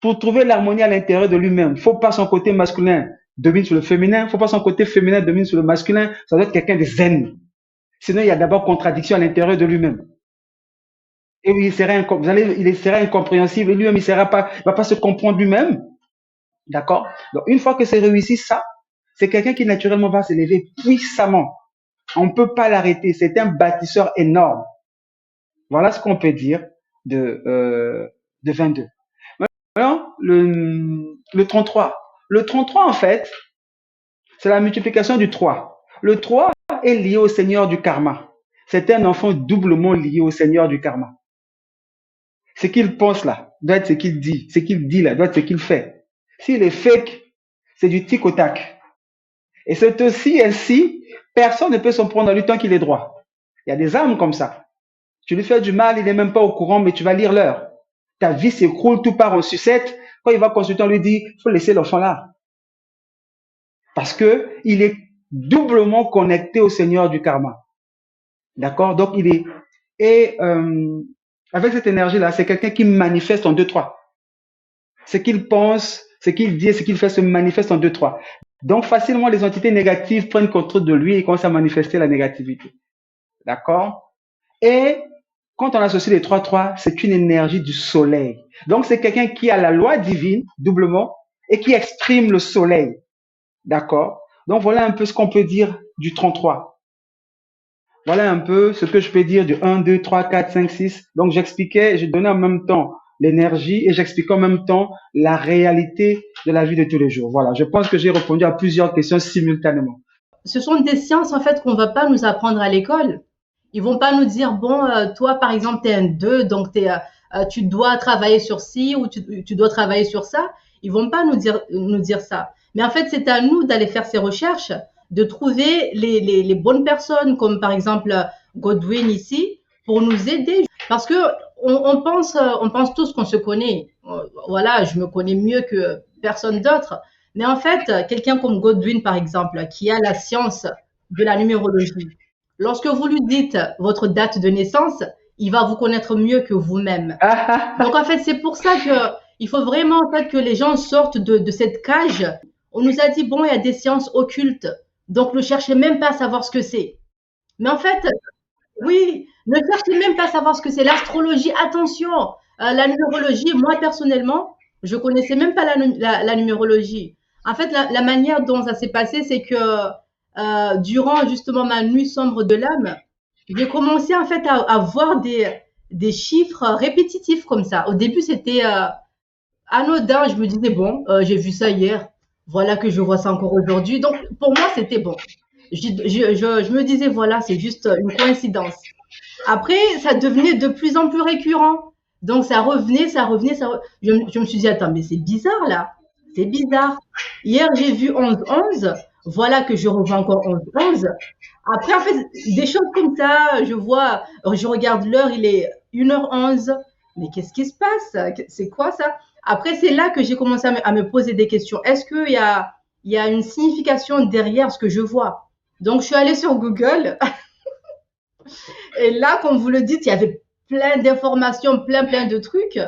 pour trouver l'harmonie à l'intérieur de lui-même. Il ne faut pas son côté masculin domine sur le féminin, il ne faut pas son côté féminin domine sur le masculin, ça doit être quelqu'un de zen. Sinon, il y a d'abord contradiction à l'intérieur de lui-même. Et il sera incompréhensible, et lui-même, il ne va pas se comprendre lui-même. D'accord? Donc, une fois que c'est réussi, ça, c'est quelqu'un qui naturellement va s'élever puissamment. On ne peut pas l'arrêter. C'est un bâtisseur énorme. Voilà ce qu'on peut dire de, euh, de 22. Maintenant, le 33. Le 33, en fait, c'est la multiplication du 3. Le 3 est lié au Seigneur du karma. C'est un enfant doublement lié au Seigneur du karma. Ce qu'il pense là, doit être ce qu'il dit. Ce qu'il dit là, doit être ce qu'il fait. S'il est fake, c'est du tic au tac. Et c'est aussi ainsi, personne ne peut s'en prendre à lui tant qu'il est droit. Il y a des âmes comme ça. Tu lui fais du mal, il n'est même pas au courant, mais tu vas lire l'heure. Ta vie s'écroule, tout part en sucette. Quand il va consulter, on lui dit, il faut laisser l'enfant là. Parce que il est doublement connecté au Seigneur du karma. D'accord? Donc, il est, et, avec cette énergie-là, c'est quelqu'un qui manifeste en deux, trois. Ce qu'il pense, ce qu'il dit et ce qu'il fait se manifeste en deux, trois. Donc, facilement, les entités négatives prennent contrôle de lui et commencent à manifester la négativité. D'accord? Et quand on associe les trois, trois, c'est une énergie du soleil. Donc, c'est quelqu'un qui a la loi divine, doublement, et qui exprime le soleil. D'accord? Donc, voilà un peu ce qu'on peut dire du 33. Voilà un peu ce que je peux dire du 1, 2, 3, 4, 5, 6. Donc, j'expliquais, je donnais en même temps l'énergie et j'expliquais en même temps la réalité de la vie de tous les jours. Voilà, je pense que j'ai répondu à plusieurs questions simultanément. Ce sont des sciences en fait qu'on va pas nous apprendre à l'école. Ils vont pas nous dire bon, toi par exemple tu es un 2, donc tu dois travailler sur ci ou tu dois travailler sur ça. Ils vont pas nous dire ça. Mais en fait c'est à nous d'aller faire ces recherches, de trouver les bonnes personnes comme par exemple Godwin ici pour nous aider parce que on pense tous qu'on se connaît. Voilà, je me connais mieux que personne d'autre. Mais en fait, quelqu'un comme Godwin, par exemple, qui a la science de la numérologie, lorsque vous lui dites votre date de naissance, il va vous connaître mieux que vous-même. Donc en fait, c'est pour ça que il faut vraiment en fait que les gens sortent de cette cage. On nous a dit bon, il y a des sciences occultes, donc ne cherchez même pas à savoir ce que c'est. Mais en fait, oui, ne cherchez même pas à savoir ce que c'est. L'astrologie, attention, la numérologie, moi personnellement, je connaissais même pas la numérologie. En fait, la manière dont ça s'est passé, c'est que durant justement ma nuit sombre de l'âme, j'ai commencé en fait à voir des chiffres répétitifs comme ça. Au début, c'était anodin. Je me disais, bon, j'ai vu ça hier, voilà que je vois ça encore aujourd'hui. Donc, pour moi, c'était bon. Je me disais, voilà, c'est juste une coïncidence. Après, ça devenait de plus en plus récurrent. Donc, ça revenait, ça revenait, je me suis dit, attends, mais c'est bizarre là. C'est bizarre. Hier, j'ai vu 11-11. Voilà que je revois encore 11-11. Après, en fait, des choses comme ça, je regarde l'heure, il est 1h11. Mais qu'est-ce qui se passe? C'est quoi ça? Après, c'est là que j'ai commencé à me poser des questions. Est-ce il y a une signification derrière ce que je vois? Donc, je suis allée sur Google. Et là, comme vous le dites, il y avait plein d'informations, plein de trucs.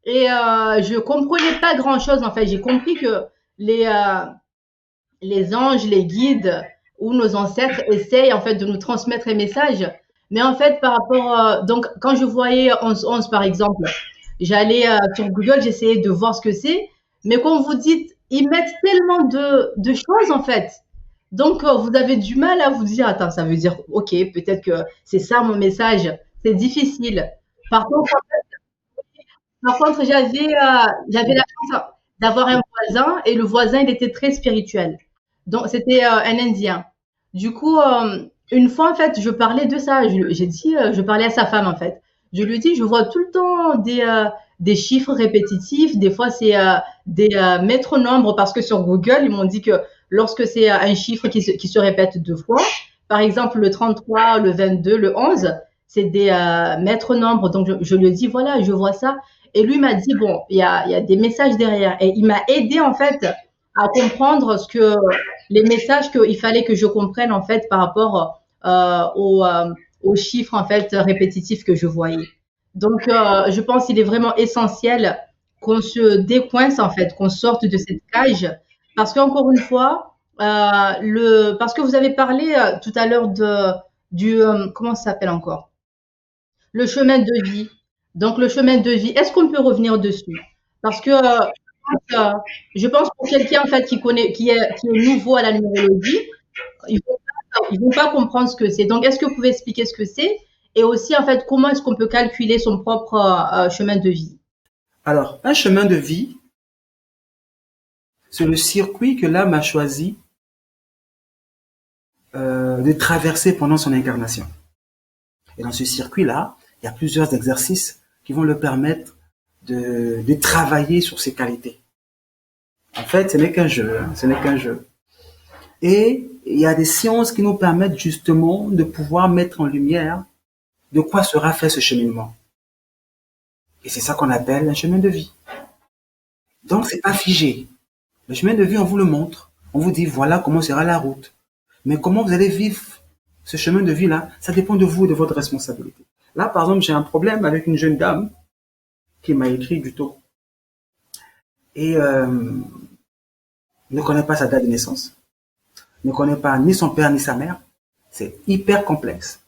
Et je comprenais pas grand-chose, en fait. J'ai compris que les, euh, les anges, les guides ou nos ancêtres essayent, en fait, de nous transmettre un message. Mais en fait, par rapport... donc, quand je voyais 11-11, par exemple, j'allais sur Google, j'essayais de voir ce que c'est. Mais comme vous dites, ils mettent tellement de choses, en fait. Donc, vous avez du mal à vous dire, attends, ça veut dire, ok, peut-être que c'est ça mon message. C'est difficile. Par contre, j'avais la chance d'avoir un voisin et le voisin, il était très spirituel. Donc, c'était un Indien. Du coup, une fois, en fait, je parlais de ça. J'ai dit, je parlais à sa femme, en fait. Je lui dis, je vois tout le temps des chiffres répétitifs. Des fois, c'est des maîtres nombres parce que sur Google, ils m'ont dit que lorsque c'est un chiffre qui se répète deux fois, par exemple, le 33, le 22, le 11, c'est des maîtres nombres. Donc, je lui ai dit, voilà, je vois ça. Et lui m'a dit, bon, il y a des messages derrière. Et il m'a aidé, en fait, à comprendre les messages qu'il fallait que je comprenne, en fait, par rapport aux chiffres, en fait, répétitifs que je voyais. Donc, je pense qu'il est vraiment essentiel qu'on se décoince, en fait, qu'on sorte de cette cage. Parce qu'encore une fois, parce que vous avez parlé tout à l'heure comment ça s'appelle encore? Le chemin de vie. Donc, le chemin de vie, est-ce qu'on peut revenir dessus? Parce que euh, je pense pour quelqu'un en fait qui est nouveau à la numérologie, ils vont pas comprendre ce que c'est. Donc, est-ce que vous pouvez expliquer ce que c'est et aussi en fait comment est-ce qu'on peut calculer son propre chemin de vie? Alors, un chemin de vie, c'est le circuit que l'âme a choisi de traverser pendant son incarnation. Et dans ce circuit-là, il y a plusieurs exercices qui vont le permettre de travailler sur ses qualités. En fait, ce n'est qu'un jeu, hein, ce n'est qu'un jeu. Et il y a des sciences qui nous permettent justement de pouvoir mettre en lumière de quoi sera fait ce cheminement. Et c'est ça qu'on appelle un chemin de vie. Donc, c'est pas figé. Le chemin de vie, on vous le montre. On vous dit, voilà comment sera la route. Mais comment vous allez vivre ce chemin de vie-là, ça dépend de vous et de votre responsabilité. Là, par exemple, j'ai un problème avec une jeune dame qui m'a écrit du tôt et ne connaît pas sa date de naissance, ne connaît pas ni son père ni sa mère. C'est hyper complexe.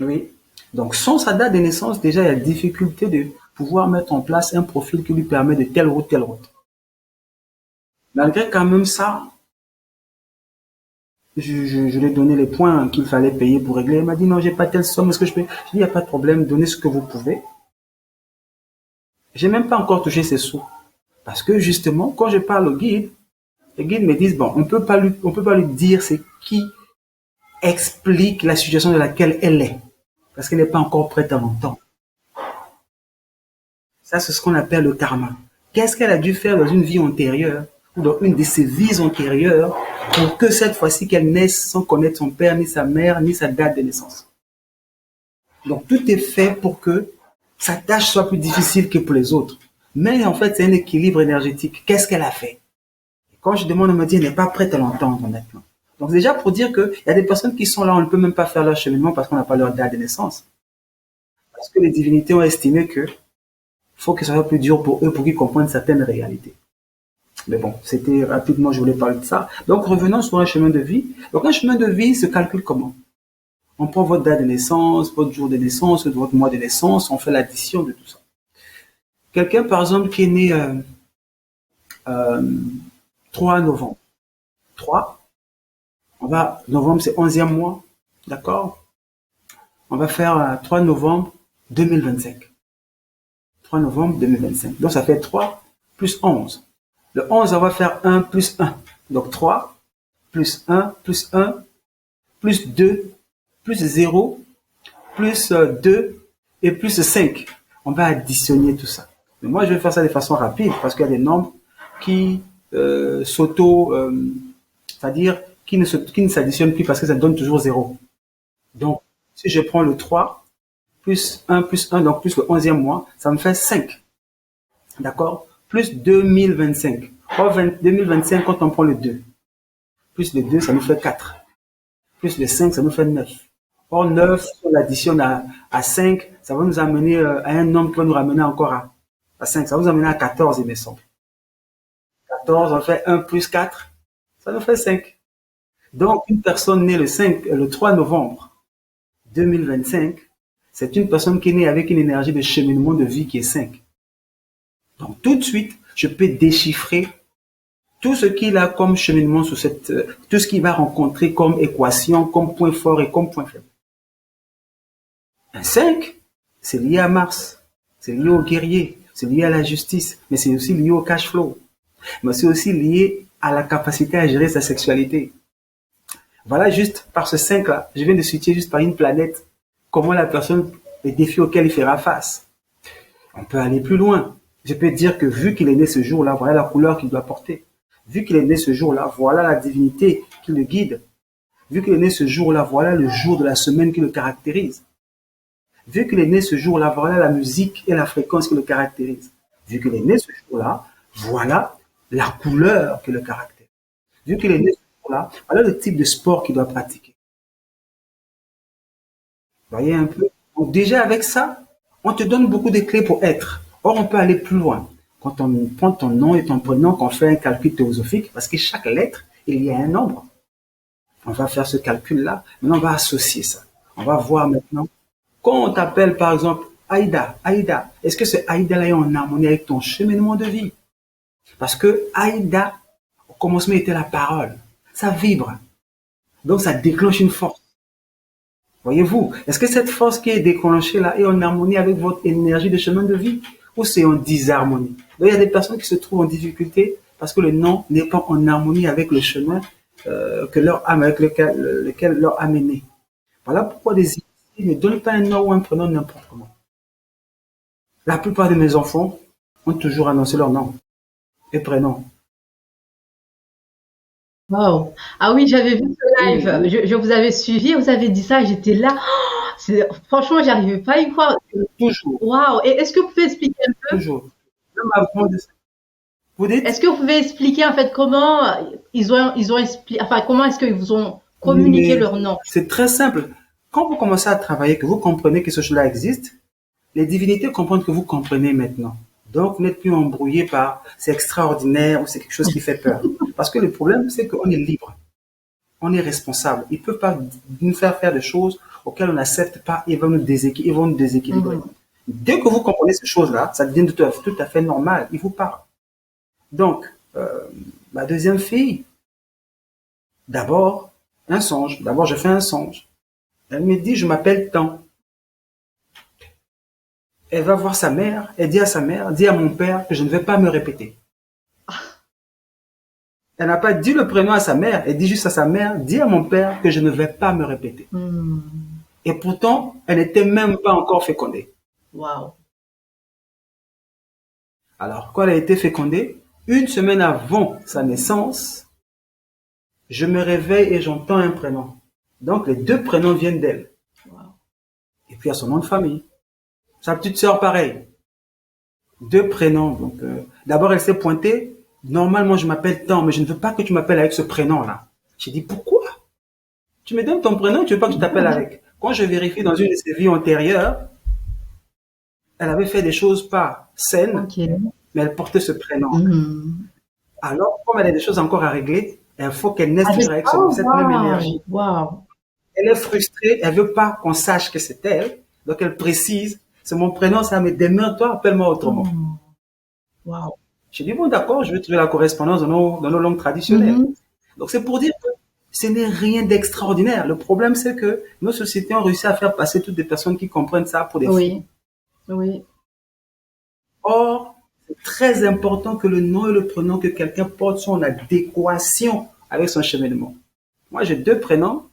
Oui. Donc, sans sa date de naissance, déjà, il y a la difficulté de pouvoir mettre en place un profil qui lui permet de telle route, telle route. Malgré quand même ça, je lui ai donné les points qu'il fallait payer pour régler. Elle m'a dit non, j'ai pas telle somme, est-ce que je peux? Je dis, il n'y a pas de problème, donnez ce que vous pouvez. J'ai même pas encore touché ces sous. Parce que justement, quand je parle au guide, les guides me disent, bon, on peut pas lui dire c'est qui explique la situation dans laquelle elle est. Parce qu'elle n'est pas encore prête à l'entendre. Ça, c'est ce qu'on appelle le karma. Qu'est-ce qu'elle a dû faire dans une vie antérieure, ou dans une de ses vies antérieures, pour que cette fois-ci qu'elle naisse sans connaître son père, ni sa mère, ni sa date de naissance. Donc, tout est fait pour que sa tâche soit plus difficile que pour les autres. Mais en fait, c'est un équilibre énergétique. Qu'est-ce qu'elle a fait? Et quand je demande, on me dit, elle n'est pas prête à l'entendre maintenant. Donc, déjà, pour dire qu'il y a des personnes qui sont là, on ne peut même pas faire leur cheminement parce qu'on n'a pas leur date de naissance. Parce que les divinités ont estimé que faut que ça soit plus dur pour eux pour qu'ils comprennent certaines réalités. Mais bon, c'était rapidement, je voulais parler de ça. Donc, revenons sur un chemin de vie. Donc, un chemin de vie se calcule comment? On prend votre date de naissance, votre jour de naissance, votre mois de naissance, on fait l'addition de tout ça. Quelqu'un, par exemple, qui est né euh, 3 novembre. 3, novembre, c'est 11e mois, d'accord? On va faire 3 novembre 2025. 3 novembre 2025. Donc, ça fait 3 plus 11. Le 11, on va faire 1 plus 1. Donc, 3 plus 1 plus 1 plus 2 plus 0 plus 2 et plus 5. On va additionner tout ça. Mais moi, je vais faire ça de façon rapide parce qu'il y a des nombres qui c'est-à-dire qui ne s'additionnent plus parce que ça donne toujours 0. Donc, si je prends le 3 plus 1, donc plus le 11e mois, ça me fait 5. D'accord? Plus 2025. Or, 2025, quand on prend le 2, plus le 2, ça nous fait 4. Plus le 5, ça nous fait 9. Or, 9, si on l'additionne à 5, ça va nous amener à un nombre qui va nous ramener encore à 5. Ça va nous amener à 14, il me semble. 14, on fait 1 plus 4, ça nous fait 5. Donc, une personne née le 3 novembre 2025, c'est une personne qui est née avec une énergie de cheminement de vie qui est 5. Donc, tout de suite, je peux déchiffrer tout ce qu'il a comme cheminement sur tout ce qu'il va rencontrer comme équation, comme point fort et comme point faible. Un 5, c'est lié à Mars, c'est lié au guerrier, c'est lié à la justice, mais c'est aussi lié au cash flow. Mais c'est aussi lié à la capacité à gérer sa sexualité. Voilà, juste par ce 5-là, je viens de situer juste par une planète, comment la personne, les défis auxquels il fera face. On peut aller plus loin. Je peux dire que vu qu'il est né ce jour-là, voilà la couleur qu'il doit porter. Vu qu'il est né ce jour-là, voilà la divinité qui le guide. Vu qu'il est né ce jour-là, voilà le jour de la semaine qui le caractérise. Vu qu'il est né ce jour-là, voilà la musique et la fréquence qui le caractérise. Vu qu'il est né ce jour-là, voilà la couleur qui le caractérise. Vu qu'il est né ce jour-là, voilà le type de sport qu'il doit pratiquer. Vous voyez un peu? Donc déjà avec ça, on te donne beaucoup de clés pour être. Or, on peut aller plus loin. Quand on prend ton nom et ton prénom, qu'on fait un calcul théosophique, parce que chaque lettre, il y a un nombre. On va faire ce calcul-là. Maintenant, on va associer ça. On va voir maintenant. Quand on t'appelle, par exemple, Aïda, est-ce que ce Aïda-là est en harmonie avec ton cheminement de vie? Parce que Aïda, au commencement, était la parole. Ça vibre. Donc, ça déclenche une force. Voyez-vous, est-ce que cette force qui est déclenchée là est en harmonie avec votre énergie de chemin de vie ou c'est en disharmonie? Donc, il y a des personnes qui se trouvent en difficulté parce que le nom n'est pas en harmonie avec le chemin que leur âme, avec lequel leur âme est née. Voilà pourquoi les initiés ne donnent pas un nom ou un prénom n'importe comment. La plupart de mes enfants ont toujours annoncé leur nom et prénom. Wow. Ah oui, j'avais vu ce Oui, live. oui, Je vous avais suivi, vous avez dit ça, j'étais là. Franchement, j'arrivais pas à y croire. toujours, Waouh. Et est-ce que vous pouvez expliquer un peu? toujours. Même avant de... Vous Est-ce dites, que vous pouvez expliquer en fait comment ils ont expliqué, enfin comment est-ce qu'ils vous ont communiqué mais leur nom? c'est très simple. Quand vous commencez à travailler, que vous comprenez que ce chose-là existe, les divinités comprennent que vous comprenez maintenant. Donc, vous n'êtes plus embrouillé par c'est extraordinaire ou c'est quelque chose qui fait peur. Parce que le problème, c'est qu'on est libre. On est responsable. Ils ne peuvent pas nous faire des choses auxquelles on n'accepte pas et ils vont nous déséquilibrer. Mhm. Dès que vous comprenez ces choses-là, ça devient tout à fait normal. Ils vous parlent. Donc, ma deuxième fille, d'abord, un songe. D'abord, je fais un songe. Elle me dit, je m'appelle tant. Elle va voir sa mère, elle dit à sa mère, dit à mon père que je ne vais pas me répéter. Elle n'a pas dit le prénom à sa mère, elle dit juste à sa mère, dis à mon père que je ne vais pas me répéter. Hmm. Et pourtant, elle n'était même pas encore fécondée. Waouh. Alors, quand elle a été fécondée, une semaine avant sa naissance, je me réveille et j'entends un prénom. Donc, les deux prénoms viennent d'elle. Waouh. Et puis, à son nom de famille. Sa petite sœur, pareil. Deux prénoms. Donc, d'abord, elle s'est pointée. Normalement, je m'appelle tant, mais je ne veux pas que tu m'appelles avec ce prénom-là. J'ai dit, pourquoi? Tu me donnes ton prénom, tu veux pas que je t'appelle avec. Quand je vérifie dans une de ses vies antérieures, elle avait fait des choses pas saines, Ok. mais elle portait ce prénom. Mhm. Alors, comme elle a des choses encore à régler, il faut qu'elle naisse toujours avec Oh cette même waouh. énergie. Waouh. Elle est frustrée, elle veut pas qu'on sache que c'est elle, donc elle précise, c'est mon prénom, ça, mais demain, toi, appelle-moi autrement. Hmm. Waouh. J'ai dit, bon, d'accord, je vais trouver la correspondance dans nos langues traditionnelles. Mhm. Donc, c'est pour dire que ce n'est rien d'extraordinaire. Le problème, c'est que nos sociétés ont réussi à faire passer toutes les personnes qui comprennent ça pour des fous. Oui. Oui. Or, c'est très important que le nom et le prénom que quelqu'un porte soient en adéquation avec son cheminement. Moi, j'ai deux prénoms.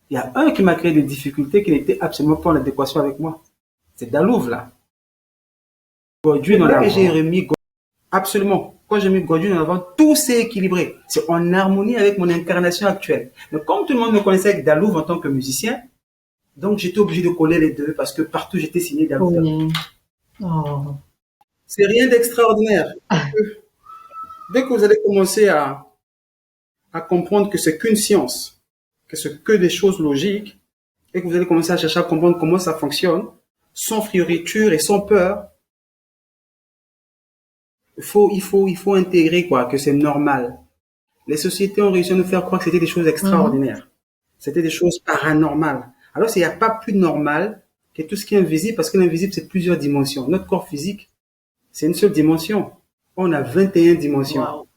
Il y a un qui m'a créé des difficultés qui n'était absolument pas en adéquation avec moi. C'est Dalouve, là. Godwin en avant. Et j'ai remis absolument. Quand j'ai mis Godwin en avant, tout s'est équilibré. C'est en harmonie avec mon incarnation actuelle. Mais comme tout le monde me connaissait avec Dalouve en tant que musicien, donc j'étais obligé de coller les deux parce que partout j'étais signé Dalouve. Oui. Oh. C'est rien d'extraordinaire. Dès que vous allez commencer à comprendre que c'est qu'une science, que c'est que des choses logiques, et que vous allez commencer à chercher à comprendre comment ça fonctionne, sans fioriture et sans peur, il faut intégrer quoi, que c'est normal. Les sociétés ont réussi à nous faire croire que c'était des choses Mhm. extraordinaires. C'était des choses paranormales. Alors, il n'y a pas plus normal que tout ce qui est invisible, parce que l'invisible, c'est plusieurs dimensions. Notre corps physique, c'est une seule dimension. On a 21 dimensions. Waouh.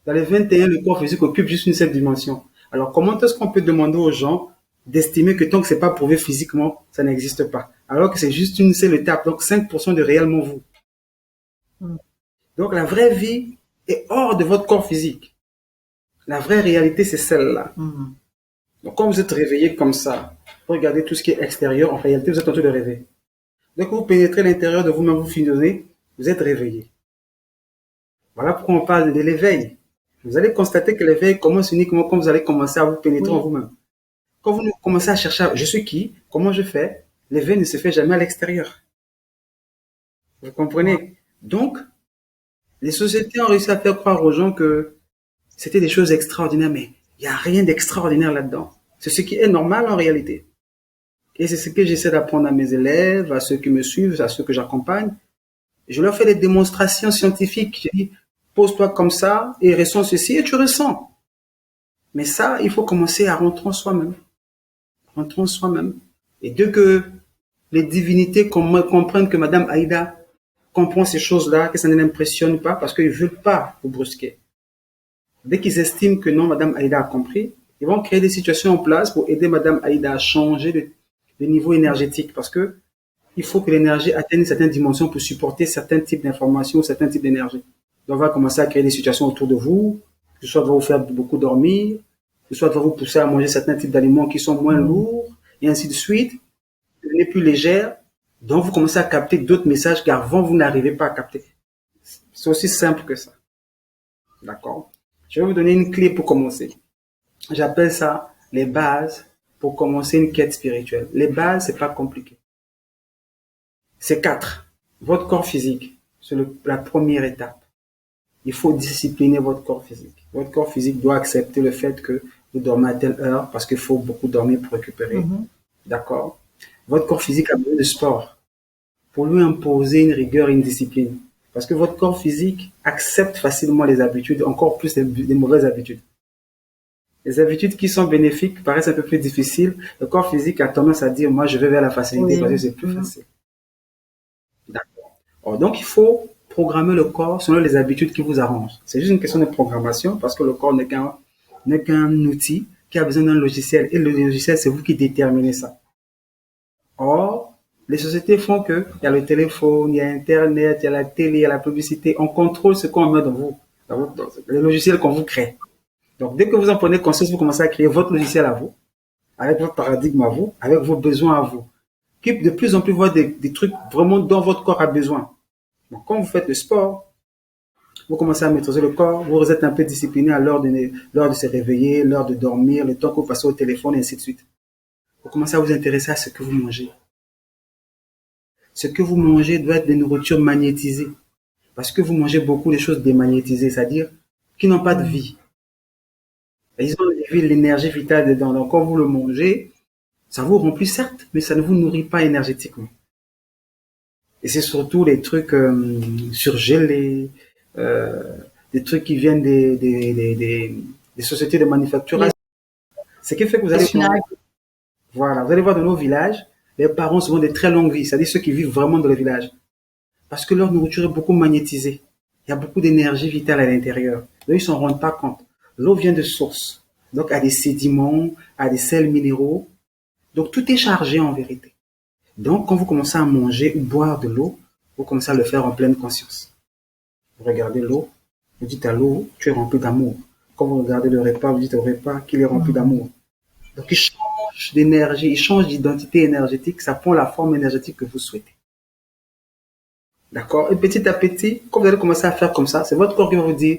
Dans les 21, le corps physique occupe juste une seule dimension. Alors, comment est-ce qu'on peut demander aux gens d'estimer que tant que c'est pas prouvé physiquement, ça n'existe pas? Alors que c'est juste une seule étape. Donc, 5% de réellement vous. Hmm. Donc, la vraie vie est hors de votre corps physique. La vraie réalité, c'est celle-là. Mhm. Donc, quand vous êtes réveillé comme ça, regardez tout ce qui est extérieur, en réalité, vous êtes en train de rêver. Dès que vous pénétrez l'intérieur de vous-même, vous fusionnez, vous êtes réveillé. Voilà pourquoi on parle de l'éveil. Vous allez constater que l'éveil commence uniquement quand vous allez commencer à vous pénétrer en Oui. vous-même. Quand vous commencez à chercher, je suis qui? Comment je fais? L'éveil ne se fait jamais à l'extérieur. Vous comprenez? Donc, les sociétés ont réussi à faire croire aux gens que c'était des choses extraordinaires, mais il n'y a rien d'extraordinaire là-dedans. C'est ce qui est normal en réalité. Et c'est ce que j'essaie d'apprendre à mes élèves, à ceux qui me suivent, à ceux que j'accompagne. Je leur fais des démonstrations scientifiques. Je dis, pose-toi comme ça et ressens ceci et tu ressens. Mais ça, il faut commencer à rentrer en soi-même. Rentrer en soi-même. Et dès que les divinités comprennent que Madame Aïda comprend ces choses-là, que ça ne l'impressionne pas parce qu'ils ne veulent pas vous brusquer. Dès qu'ils estiment que non, Madame Aïda a compris, ils vont créer des situations en place pour aider Madame Aïda à changer de niveau énergétique parce que il faut que l'énergie atteigne une certaine dimension pour supporter certains types d'informations, certains types d'énergie. Donc, on va commencer à créer des situations autour de vous, que ce soit va vous faire beaucoup dormir, que ce soit va vous pousser à manger certains types d'aliments qui sont moins lourds, et ainsi de suite, devenez plus légère. Donc, vous commencez à capter d'autres messages qu'avant, vous n'arrivez pas à capter. C'est aussi simple que ça. D'accord? Je vais vous donner une clé pour commencer. J'appelle ça les bases pour commencer une quête spirituelle. Les bases, c'est pas compliqué. C'est 4. Votre corps physique, c'est la première étape. Il faut discipliner votre corps physique. Votre corps physique doit accepter le fait que vous dormez à telle heure parce qu'il faut beaucoup dormir pour récupérer. D'accord? Votre corps physique a besoin de sport pour lui imposer une rigueur et une discipline. Parce que votre corps physique accepte facilement les habitudes, encore plus des mauvaises habitudes. Les habitudes qui sont bénéfiques paraissent un peu plus difficiles. Le corps physique a tendance à dire, moi, je vais vers la facilité parce que c'est plus facile. D'accord. Donc, il faut programmer le corps selon les habitudes qui vous arrangent. C'est juste une question de programmation parce que le corps n'est qu'un outil qui a besoin d'un logiciel. Et le logiciel, c'est vous qui déterminez ça. Or, les sociétés font que il y a le téléphone, il y a Internet, il y a la télé, il y a la publicité. On contrôle ce qu'on met dans vous, dans le logiciel qu'on vous crée. Donc, dès que vous en prenez conscience, vous commencez à créer votre logiciel à vous, avec votre paradigme à vous, avec vos besoins à vous, qui de plus en plus voient des trucs vraiment dont votre corps a besoin. Donc, quand vous faites le sport, vous commencez à maîtriser le corps, vous êtes un peu discipliné à l'heure de se réveiller, l'heure de dormir, le temps que vous passez au téléphone, et ainsi de suite. Vous commencez à vous intéresser à ce que vous mangez. Ce que vous mangez doit être des nourritures magnétisées. Parce que vous mangez beaucoup de choses démagnétisées, c'est-à-dire qui n'ont pas de vie. Ils ont l'énergie vitale dedans. Donc, quand vous le mangez, ça vous remplit certes, mais ça ne vous nourrit pas énergétiquement. Et c'est surtout les trucs surgelés, des trucs qui viennent des sociétés de manufacturation. Ce qui fait que vous allez voilà, vous allez voir dans nos villages, les parents ont souvent des très longues vies, c'est-à-dire ceux qui vivent vraiment dans le village. Parce que leur nourriture est beaucoup magnétisée. Il y a beaucoup d'énergie vitale à l'intérieur. Donc, ils s'en rendent pas compte. L'eau vient de source. Donc, à des sédiments, à des sels minéraux. Donc, tout est chargé en vérité. Donc, quand vous commencez à manger ou boire de l'eau, vous commencez à le faire en pleine conscience. Vous regardez l'eau, vous dites à l'eau, tu es rempli d'amour. Quand vous regardez le repas, vous dites au repas qu'il est rempli d'amour. Donc, il change d'énergie, il change d'identité énergétique, ça prend la forme énergétique que vous souhaitez. D'accord? Et petit à petit, quand vous allez commencer à faire comme ça, c'est votre corps qui va vous dire,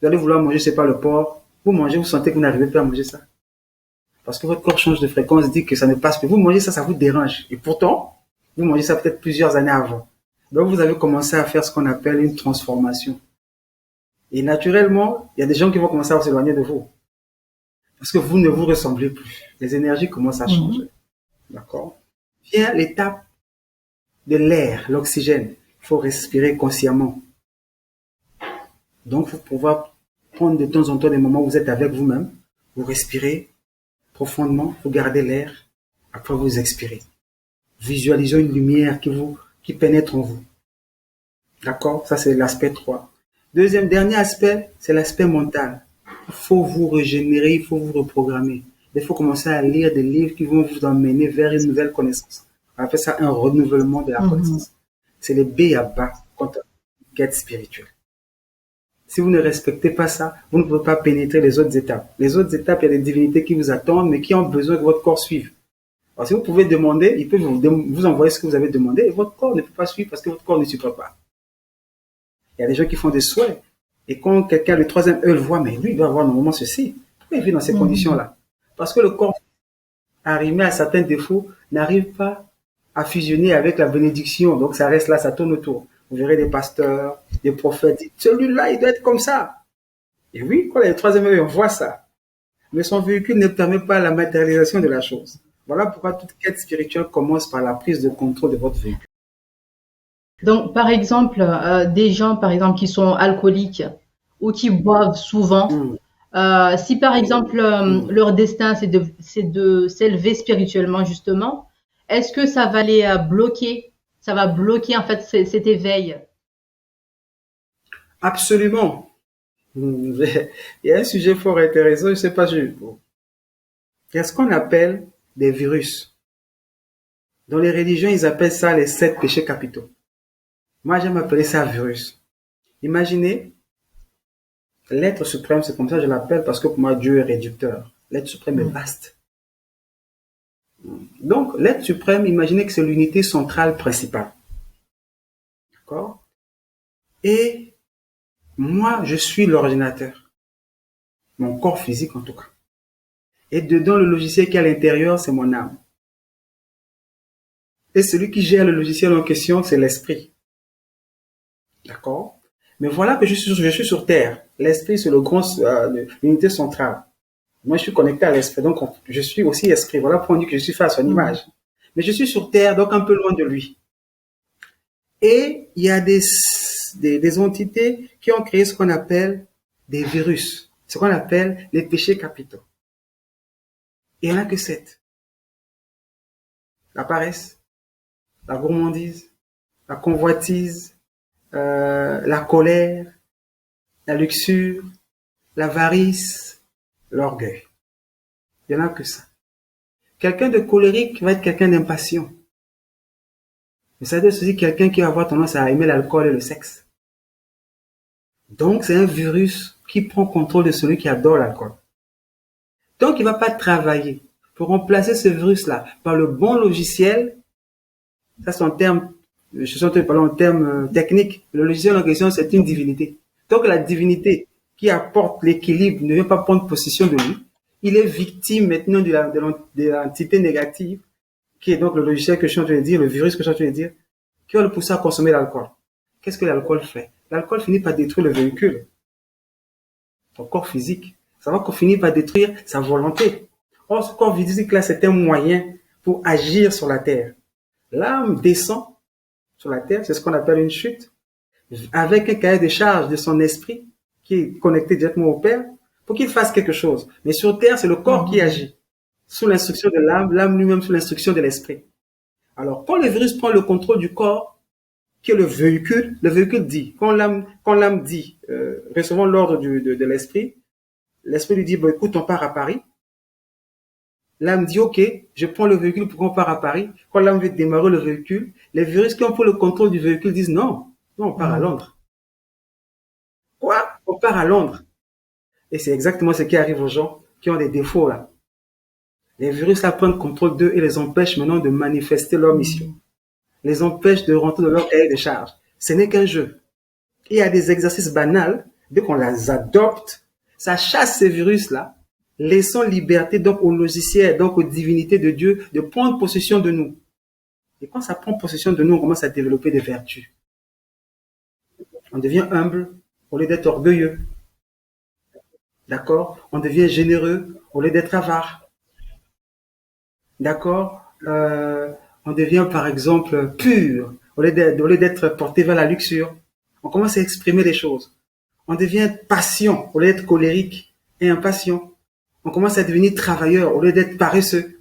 vous allez vouloir manger, c'est pas le porc. Vous mangez, vous sentez que vous n'arrivez pas à manger ça. Parce que votre corps change de fréquence, dit que ça ne passe plus. Vous mangez ça, ça vous dérange. Et pourtant, vous mangez ça peut-être plusieurs années avant. Donc, vous avez commencé à faire ce qu'on appelle une transformation. Et naturellement, il y a des gens qui vont commencer à s'éloigner de vous. Parce que vous ne vous ressemblez plus. Les énergies commencent à changer. D'accord? Vient l'étape de l'air, l'oxygène. Il faut respirer consciemment. Donc, il faut pouvoir prendre de temps en temps des moments où vous êtes avec vous-même. Vous respirez profondément, vous gardez l'air, après vous expirez. Visualisez une lumière qui pénètre en vous. D'accord? Ça, c'est l'aspect 3. Dernier aspect, c'est l'aspect mental. Il faut vous régénérer, il faut vous reprogrammer. Il faut commencer à lire des livres qui vont vous emmener vers une nouvelle connaissance. On appelle ça un renouvellement de la connaissance. C'est les B à bas contre une quête spirituelle. Si vous ne respectez pas ça, vous ne pouvez pas pénétrer les autres étapes. Les autres étapes, il y a des divinités qui vous attendent, mais qui ont besoin que votre corps suive. Alors, si vous pouvez demander, ils peuvent vous envoyer ce que vous avez demandé, et votre corps ne peut pas suivre parce que votre corps ne supporte pas. Il y a des gens qui font des souhaits, et quand quelqu'un, le troisième œil, le voit, mais lui, il doit avoir normalement ceci. Pourquoi il vit dans ces conditions-là? Parce que le corps, arrimé à certains défauts, n'arrive pas à fusionner avec la bénédiction. Donc, ça reste là, ça tourne autour. Vous verrez des pasteurs, des prophètes, celui-là, il doit être comme ça. Et oui, quand il y a le troisième œil, on voit ça. Mais son véhicule ne permet pas la matérialisation de la chose. Voilà pourquoi toute quête spirituelle commence par la prise de contrôle de votre véhicule. Donc, par exemple, des gens, par exemple, qui sont alcooliques ou qui boivent souvent, si par exemple leur destin c'est de s'élever spirituellement justement, est-ce que ça va les bloquer? Ça va bloquer en fait cet éveil? Absolument. Il y a un sujet fort intéressant, je sais pas, il y a ce qu'on appelle des virus. Dans les religions, ils appellent ça les 7 péchés capitaux. Moi, j'aime appeler ça virus. Imaginez, l'être suprême, c'est comme ça que je l'appelle parce que pour moi, Dieu est réducteur. L'être suprême est vaste. Donc, l'être suprême, imaginez que c'est l'unité centrale principale. D'accord? Et moi, je suis l'ordinateur. Mon corps physique, en tout cas. Et dedans, le logiciel qui est à l'intérieur, c'est mon âme. Et celui qui gère le logiciel en question, c'est l'esprit. D'accord? Mais voilà que je suis sur Terre. L'esprit, c'est l'unité centrale. Moi, je suis connecté à l'esprit, donc je suis aussi esprit. Voilà pourquoi on dit que je suis fait à son image. Mais je suis sur Terre, donc un peu loin de lui. Et il y a des entités qui ont créé ce qu'on appelle des virus, ce qu'on appelle les péchés capitaux. Il n'y en a que 7. La paresse, la gourmandise, la convoitise, la colère, la luxure, l'avarice, l'orgueil. Il n'y en a que ça. Quelqu'un de colérique va être quelqu'un d'impatient. Mais ça doit être aussi quelqu'un qui va avoir tendance à aimer l'alcool et le sexe. Donc, c'est un virus qui prend contrôle de celui qui adore l'alcool. Donc, il ne va pas travailler pour remplacer ce virus-là par le bon logiciel. Ça, c'est en termes, je suis en train de parler en termes techniques. Le logiciel en question, c'est une divinité. Donc, la divinité qui apporte l'équilibre ne vient pas prendre possession de lui. Il est victime maintenant de l'entité négative, qui est donc le logiciel que je suis en train de dire, le virus que je suis en train de dire, qui va le pousser à consommer l'alcool. Qu'est-ce que l'alcool fait? L'alcool finit par détruire le véhicule, son corps physique. Ça va finir par détruire sa volonté. Or, ce corps physique là, c'est un moyen pour agir sur la terre. L'âme descend sur la terre, c'est ce qu'on appelle une chute, avec un cahier de charge de son esprit qui est connecté directement au Père pour qu'il fasse quelque chose. Mais sur terre, c'est le corps qui agit sous l'instruction de l'âme, l'âme lui-même sous l'instruction de l'esprit. Alors, quand le virus prend le contrôle du corps, qui est le véhicule dit, quand l'âme dit, recevant l'ordre de l'esprit, l'esprit lui dit, bon, écoute, on part à Paris. L'âme dit, ok, je prends le véhicule pour qu'on part à Paris. Quand l'âme veut démarrer le véhicule, les virus qui ont pris le contrôle du véhicule disent, non, on part à Londres. Quoi? On part à Londres. Et c'est exactement ce qui arrive aux gens qui ont des défauts là. Les virus là prennent contrôle d'eux et les empêchent maintenant de manifester leur mission. Les empêchent de rentrer dans leur cahier de charge. Ce n'est qu'un jeu. Il y a des exercices banals, dès qu'on les adopte, ça chasse ces virus-là, laissant liberté donc au logiciel, donc aux divinités de Dieu de prendre possession de nous. Et quand ça prend possession de nous, on commence à développer des vertus. On devient humble au lieu d'être orgueilleux. D'accord? On devient généreux au lieu d'être avare. D'accord? On devient par exemple pur au lieu d'être porté vers la luxure. On commence à exprimer les choses. On devient patient au lieu d'être colérique et impatient. On commence à devenir travailleur au lieu d'être paresseux.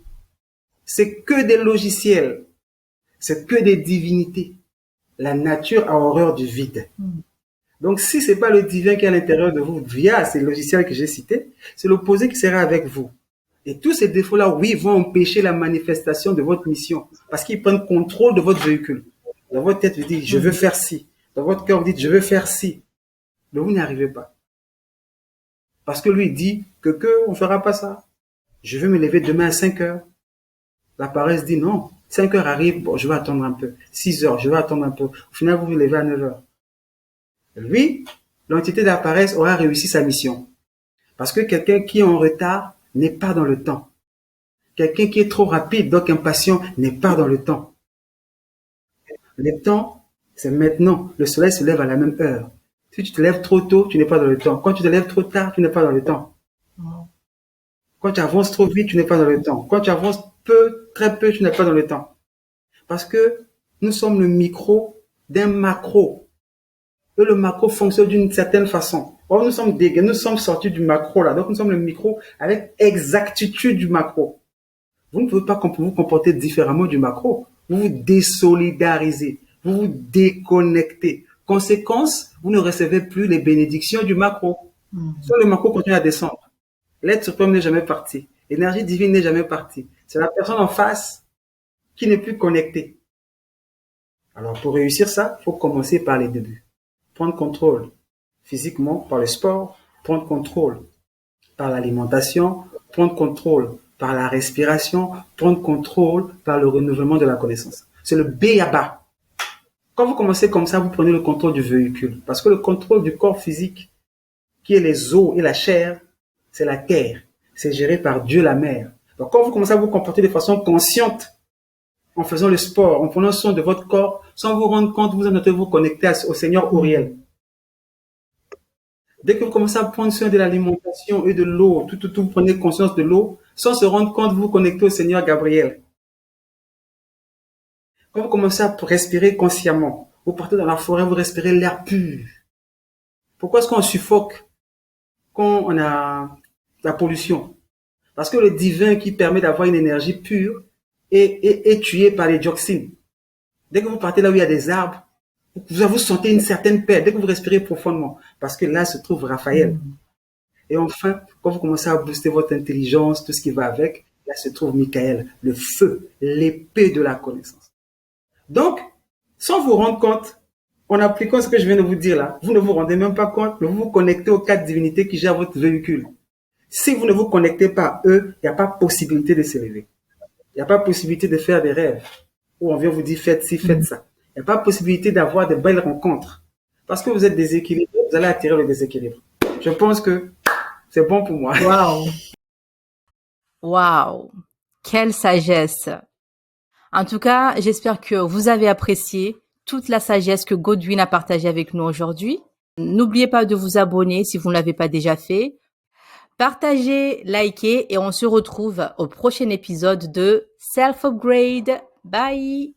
C'est que des logiciels. C'est que des divinités. La nature a horreur du vide. Donc, si c'est pas le divin qui est à l'intérieur de vous via ces logiciels que j'ai cités, c'est l'opposé qui sera avec vous. Et tous ces défauts-là, oui, vont empêcher la manifestation de votre mission parce qu'ils prennent contrôle de votre véhicule. Dans votre tête, vous dites, je veux faire ci. Dans votre cœur, vous dites, je veux faire ci. Mais vous n'y arrivez pas. Parce que lui dit on fera pas ça. Je veux me lever demain à 5 heures. La paresse dit non. 5 heures arrive, bon, je vais attendre un peu. 6 heures, je vais attendre un peu. Au final, vous vous levez à 9 heures. Lui, l'entité de la paresse aura réussi sa mission. Parce que quelqu'un qui est en retard n'est pas dans le temps. Quelqu'un qui est trop rapide, donc impatient, n'est pas dans le temps. Le temps, c'est maintenant. Le soleil se lève à la même heure. Si tu te lèves trop tôt, tu n'es pas dans le temps. Quand tu te lèves trop tard, tu n'es pas dans le temps. Quand tu avances trop vite, tu n'es pas dans le temps. Quand tu avances très peu, tu n'es pas dans le temps. Parce que nous sommes le micro d'un macro. Et le macro fonctionne d'une certaine façon. Or, nous sommes sortis du macro là. Donc, nous sommes le micro avec exactitude du macro. Vous ne pouvez pas vous comporter différemment du macro. Vous vous désolidarisez, vous vous déconnectez. Conséquence, vous ne recevez plus les bénédictions du macro. Soit le macro continue à descendre. L'être suprême n'est jamais parti. L'énergie divine n'est jamais partie. C'est la personne en face qui n'est plus connectée. Alors, pour réussir ça, il faut commencer par les débuts. Prendre contrôle physiquement par le sport, prendre contrôle par l'alimentation, prendre contrôle par la respiration, prendre contrôle par le renouvellement de la connaissance. C'est le B à bas. Quand vous commencez comme ça, vous prenez le contrôle du véhicule. Parce que le contrôle du corps physique, qui est les os et la chair, c'est la terre. C'est géré par Dieu la mère. Donc quand vous commencez à vous comporter de façon consciente, en faisant le sport, en prenant soin de votre corps, sans vous rendre compte, vous allez vous connecter au Seigneur Uriel. Dès que vous commencez à prendre soin de l'alimentation et de l'eau, vous prenez conscience de l'eau, sans se rendre compte, vous vous connectez au Seigneur Gabriel. Quand vous commencez à respirer consciemment, vous partez dans la forêt, vous respirez l'air pur. Pourquoi est-ce qu'on suffoque quand on a la pollution? Parce que le divin qui permet d'avoir une énergie pure est tué par les dioxines. Dès que vous partez là où il y a des arbres, vous sentez une certaine paix dès que vous respirez profondément. Parce que là se trouve Raphaël. Et enfin, quand vous commencez à booster votre intelligence, tout ce qui va avec, là se trouve Michael, le feu, l'épée de la connaissance. Donc, sans vous rendre compte, en appliquant ce que je viens de vous dire là, vous ne vous rendez même pas compte, mais vous vous connectez aux 4 divinités qui gèrent votre véhicule. Si vous ne vous connectez pas à eux, il n'y a pas possibilité de s'élever. Il n'y a pas possibilité de faire des rêves où on vient vous dire faites ci, faites ça. Il n'y a pas possibilité d'avoir de belles rencontres. Parce que vous êtes déséquilibré, vous allez attirer le déséquilibre. Je pense que c'est bon pour moi. Waouh! Waouh! Quelle sagesse! En tout cas, j'espère que vous avez apprécié toute la sagesse que Godwin a partagée avec nous aujourd'hui. N'oubliez pas de vous abonner si vous ne l'avez pas déjà fait. Partagez, likez et on se retrouve au prochain épisode de Self Upgrade. Bye!